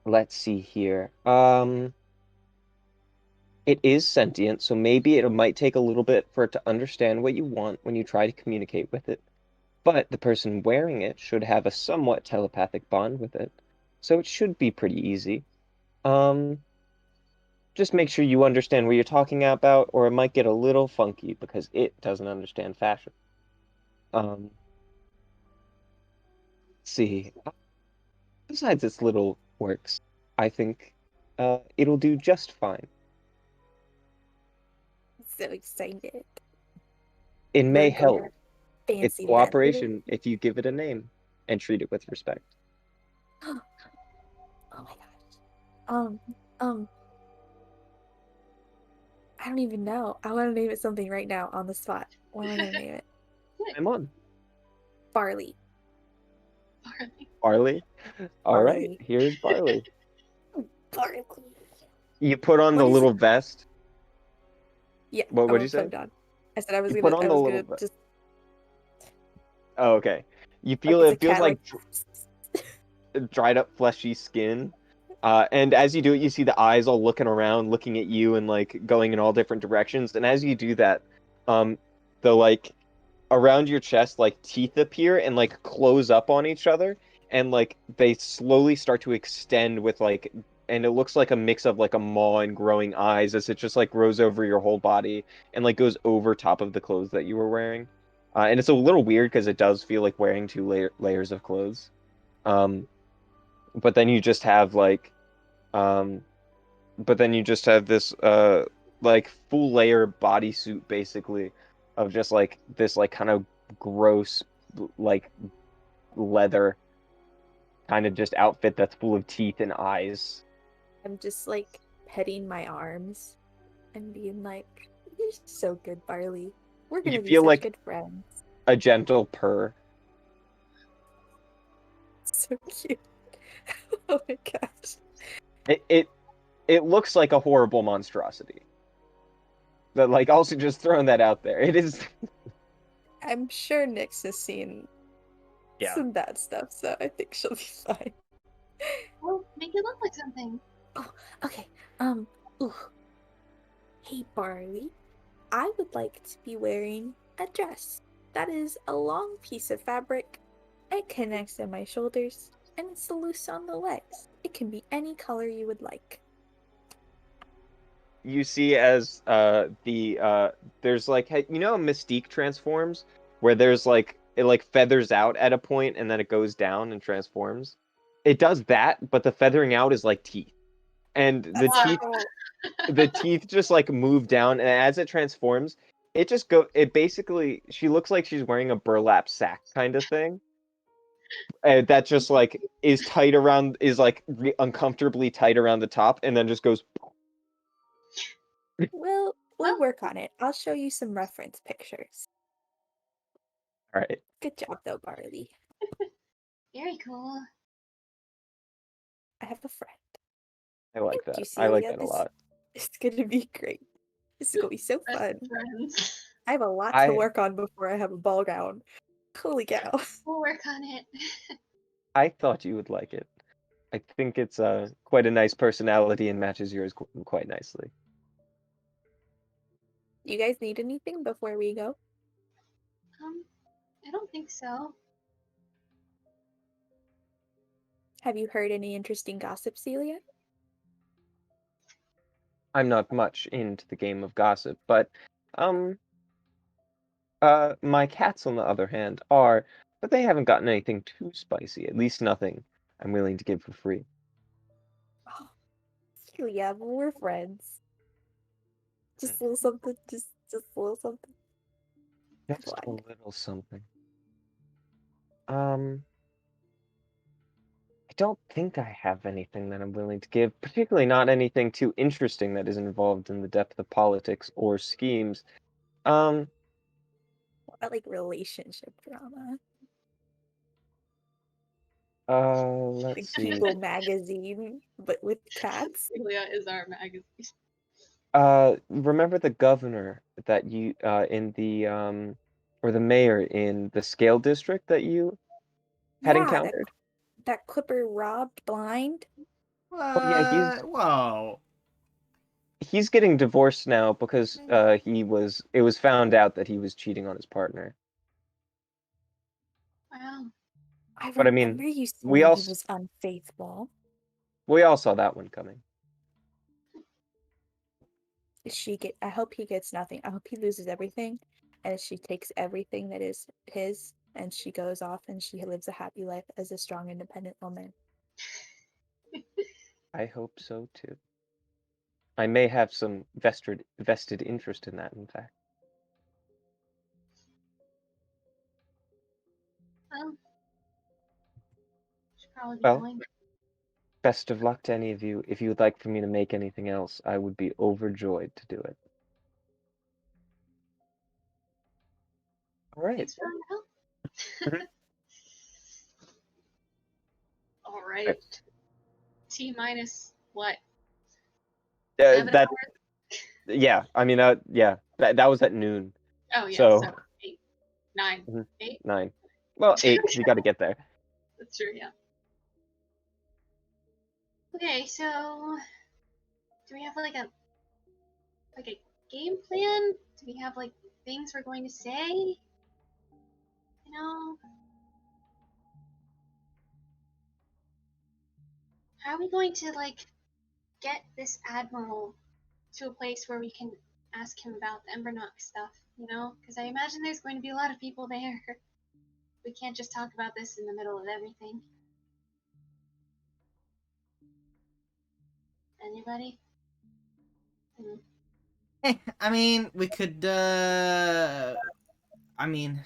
let's see here. It is sentient, so maybe it might take a little bit for it to understand what you want when you try to communicate with it. But the person wearing it should have a somewhat telepathic bond with it, so it should be pretty easy. Um, just make sure you understand what you're talking about, or it might get a little funky because it doesn't understand fashion. Let's see. Besides its little quirks, I think it'll do just fine. So excited. It may We're help going its fancy that little. cooperation if you give it a name and treat it with respect. Oh my gosh. Um, um, I don't even know. I want to name it something right now on the spot. What am I gonna name it? I'm on. Barley. Barley. Barley? All right, Barley. here's Barley. Barley. You put on the What is little it? vest. Yeah, What I'm would you gonna put say? it on. I said I was You put gonna. on I the was little gonna vest. just Oh, okay. You like feel it's a it feels cat. like Like dried up fleshy skin. And as you do it, you see the eyes all looking around, looking at you and like going in all different directions. And as you do that, um, the like around your chest, like teeth appear and like close up on each other, and like they slowly start to extend with like, and it looks like a mix of like a maw and growing eyes as it just like grows over your whole body and like goes over top of the clothes that you were wearing. And it's a little weird because it does feel like wearing two layers of clothes. Um, but then you just have like um but then you just have this like full layer bodysuit basically of just like this like kind of gross like leather kind of just outfit that's full of teeth and eyes. I'm just like petting my arms and being like, "You're so good, Barley. We're You gonna be feel such like good friends." a gentle purr. So cute. Oh my gosh. It looks like a horrible monstrosity. But like also just throwing that out there. It is I'm sure Nyx has seen yeah. some bad stuff, so I think she'll be fine. Well, make it look like something. Oh, okay. Ooh. Hey, Barley. I would like to be wearing a dress. That is a long piece of fabric. It connects to my shoulders, and it's loose on the legs. It can be any color you would like. You see as there's like you know how Mystique transforms where there's like it like feathers out at a point and then it goes down and transforms. It does that, but the feathering out is like teeth. And Wow. the teeth just like move down, and as it transforms, it basically she looks like she's wearing a burlap sack kind of thing. That just like is tight around is like uncomfortably tight around the top and then just goes We'll work on it. I'll show you some reference pictures. all right. Good job, though, Barley. Very cool. I have a friend. I like Thank you, that. I like Celia. that a lot. It's gonna be great. This is gonna be so Best fun. friends. I have a lot to I work on before I have a ball gown. Holy cow. We'll work on it. I thought you would like it. I think it's quite a nice personality and matches yours quite nicely. You guys need anything before we go? I don't think so. Have you heard any interesting gossip, Celia? I'm not much into the game of gossip, but my cats on the other hand are but they haven't gotten anything too spicy. At least nothing I'm willing to give for free. Oh, yeah, but we're friends. Just a little something. Just a little something. Just a Come on. little something. I don't think I have anything that I'm willing to give, particularly not anything too interesting that is involved in the depth of politics or schemes. What about like relationship drama? Let's Like see. Google magazine, but with cats. Julia is our magazine. Remember the governor that you in the or the mayor in the Scale District that you had Yeah, encountered? that Clipper robbed blind. Oh yeah, Whoa. he's getting divorced now because it was found out that he was cheating on his partner. Wow. I But I mean, remember you we saying all he was unfaithful. saw that one coming. I hope he gets nothing. I hope he loses everything, and she takes everything that is his, and she goes off and she lives a happy life as a strong, independent woman. I hope so too. I may have some vested interest in that, in fact. Well, should probably be Well, going. best of luck to any of you. If you would like for me to make anything else, I would be overjoyed to do it. All right. Thanks for your help. Mhm. All right. T minus what? Uh, 7 that hours? yeah, I mean yeah, that was at noon. Oh yeah, So so 8, 9, Mhm. 8. 9. Well, 8 because you got to get there. That's true. Yeah. Okay, so do we have like a game plan? Do we have like things we're going to say? You know, how are we going to like get this admiral to a place where we can ask him about the Embernock stuff? You know, because I imagine there's going to be a lot of people there. We can't just talk about this in the middle of everything. Anybody? I mean, we could, I mean,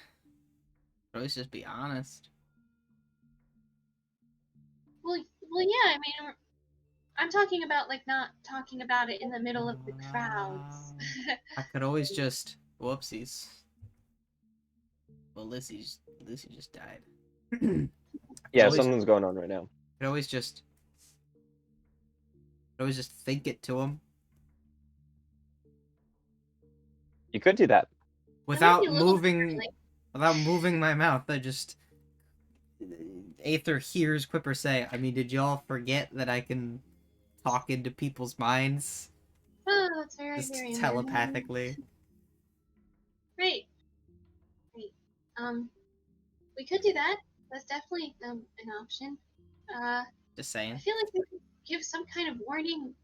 let's just be honest. Well, yeah. I mean, I'm talking about like not talking about it in the middle of the crowds. I could always just, whoopsies. Well, Lizzie just died. Yeah, always, something's going on right now. could always just think it to him You could do that. That might be without a little moving, like, without moving my mouth. I just Aether hears Quipper say, "I mean, did y'all forget that I can talk into people's minds oh, that's very, just very telepathically?" Great. Great. We could do that. That's definitely an option. Just I saying. feel like we could give some kind of warning.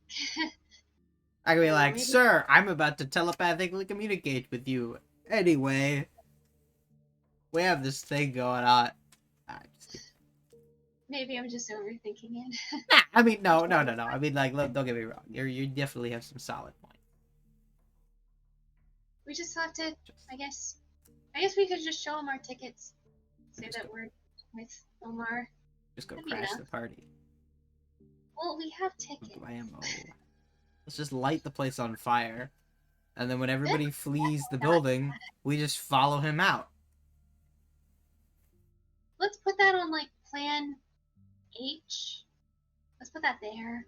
I could be like, maybe "Sir, I'm about to telepathically communicate with you. Anyway, we have this thing going on." maybe I'm just overthinking it. Nah, I mean, no. I mean, like, look, don't get me wrong. You definitely have some solid points. We just have to. I guess we could just show him our tickets. Say Just that go, we're with Omar. just go That'd be crash enough. the party. Well, we have tickets. Blammo. Let's just light the place on fire, and then when everybody That's flees the not building, we just follow him out. Let's put that on like plan H. Let's put that there.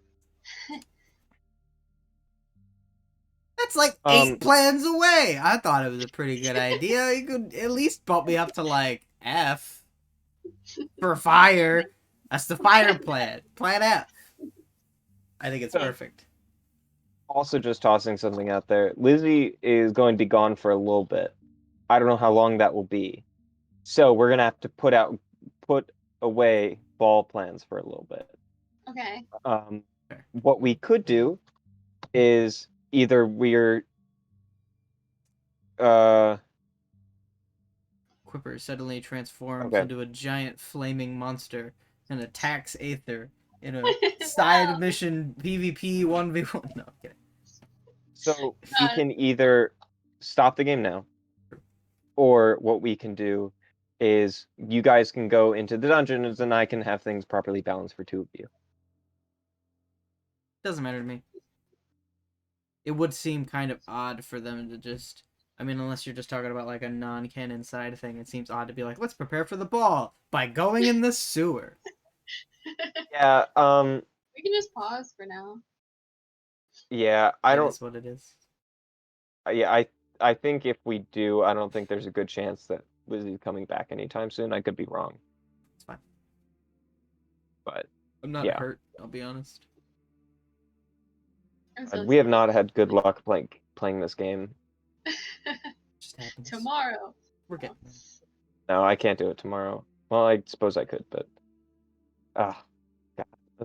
That's like Um 8 plans away. I thought it was a pretty good idea. You could at least bump me up to like F for fire. That's the fire plan. Plan F. I think it's perfect. Also just tossing something out there. Lizzie is going to be gone for a little bit. I don't know how long that will be. So we're gonna have to put away ball plans for a little bit. Okay. What we could do is either we're Equipper suddenly transforms Okay. into a giant flaming monster and attacks Aether in a side mission PvP 1v1. No, I'm kidding. So we can either stop the game now, or what we can do is you guys can go into the dungeons and I can have things properly balanced for two of you. Doesn't matter to me. It would seem kind of odd for them to just... I mean, unless you're just talking about like a non-canon side thing, it seems odd to be like, let's prepare for the ball by going in the sewer. Yeah, We can just pause for now. yeah, I It don't... is what it is. Yeah, I think if we do, I don't think there's a good chance that Lizzie's coming back anytime soon. I could be wrong. It's fine. But I'm not yeah. hurt, I'll be honest. We have not had good luck playing this game. Just happens. Tomorrow. We're getting there. No, I can't do it tomorrow. Well, I suppose I could, but God.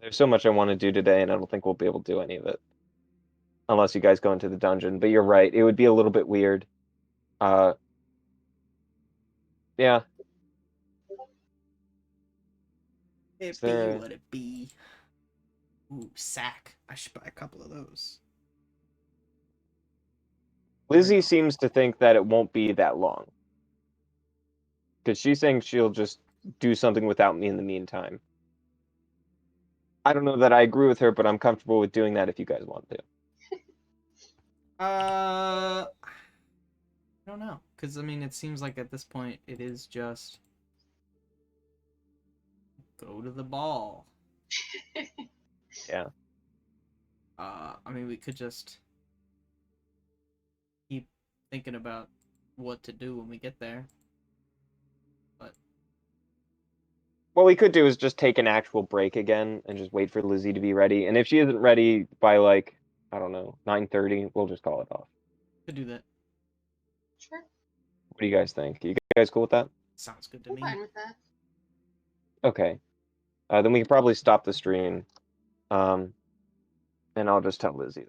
There's so much I want to do today, and I don't think we'll be able to do any of it. Unless you guys go into the dungeon. But you're right, it would be a little bit weird. Yeah. It there... be what it be. Ooh, sack. I should buy a couple of those. Lizzie seems to think that it won't be that long. Because she's saying she'll just do something without me in the meantime. I don't know that I agree with her, but I'm comfortable with doing that if you guys want to. I don't know. Because, I mean, it seems like at this point it is just... go to the ball. Yeah. I mean, we could just keep thinking about what to do when we get there. But What we could do is just take an actual break again and just wait for Lizzie to be ready. And if she isn't ready by like, I don't know, 9:30, we'll just call it off. could do that. Sure. What do you guys think? You guys cool with that? Sounds good to I'm me. fine with that. Okay. Then we can probably stop the stream. And I'll just tell Lizzie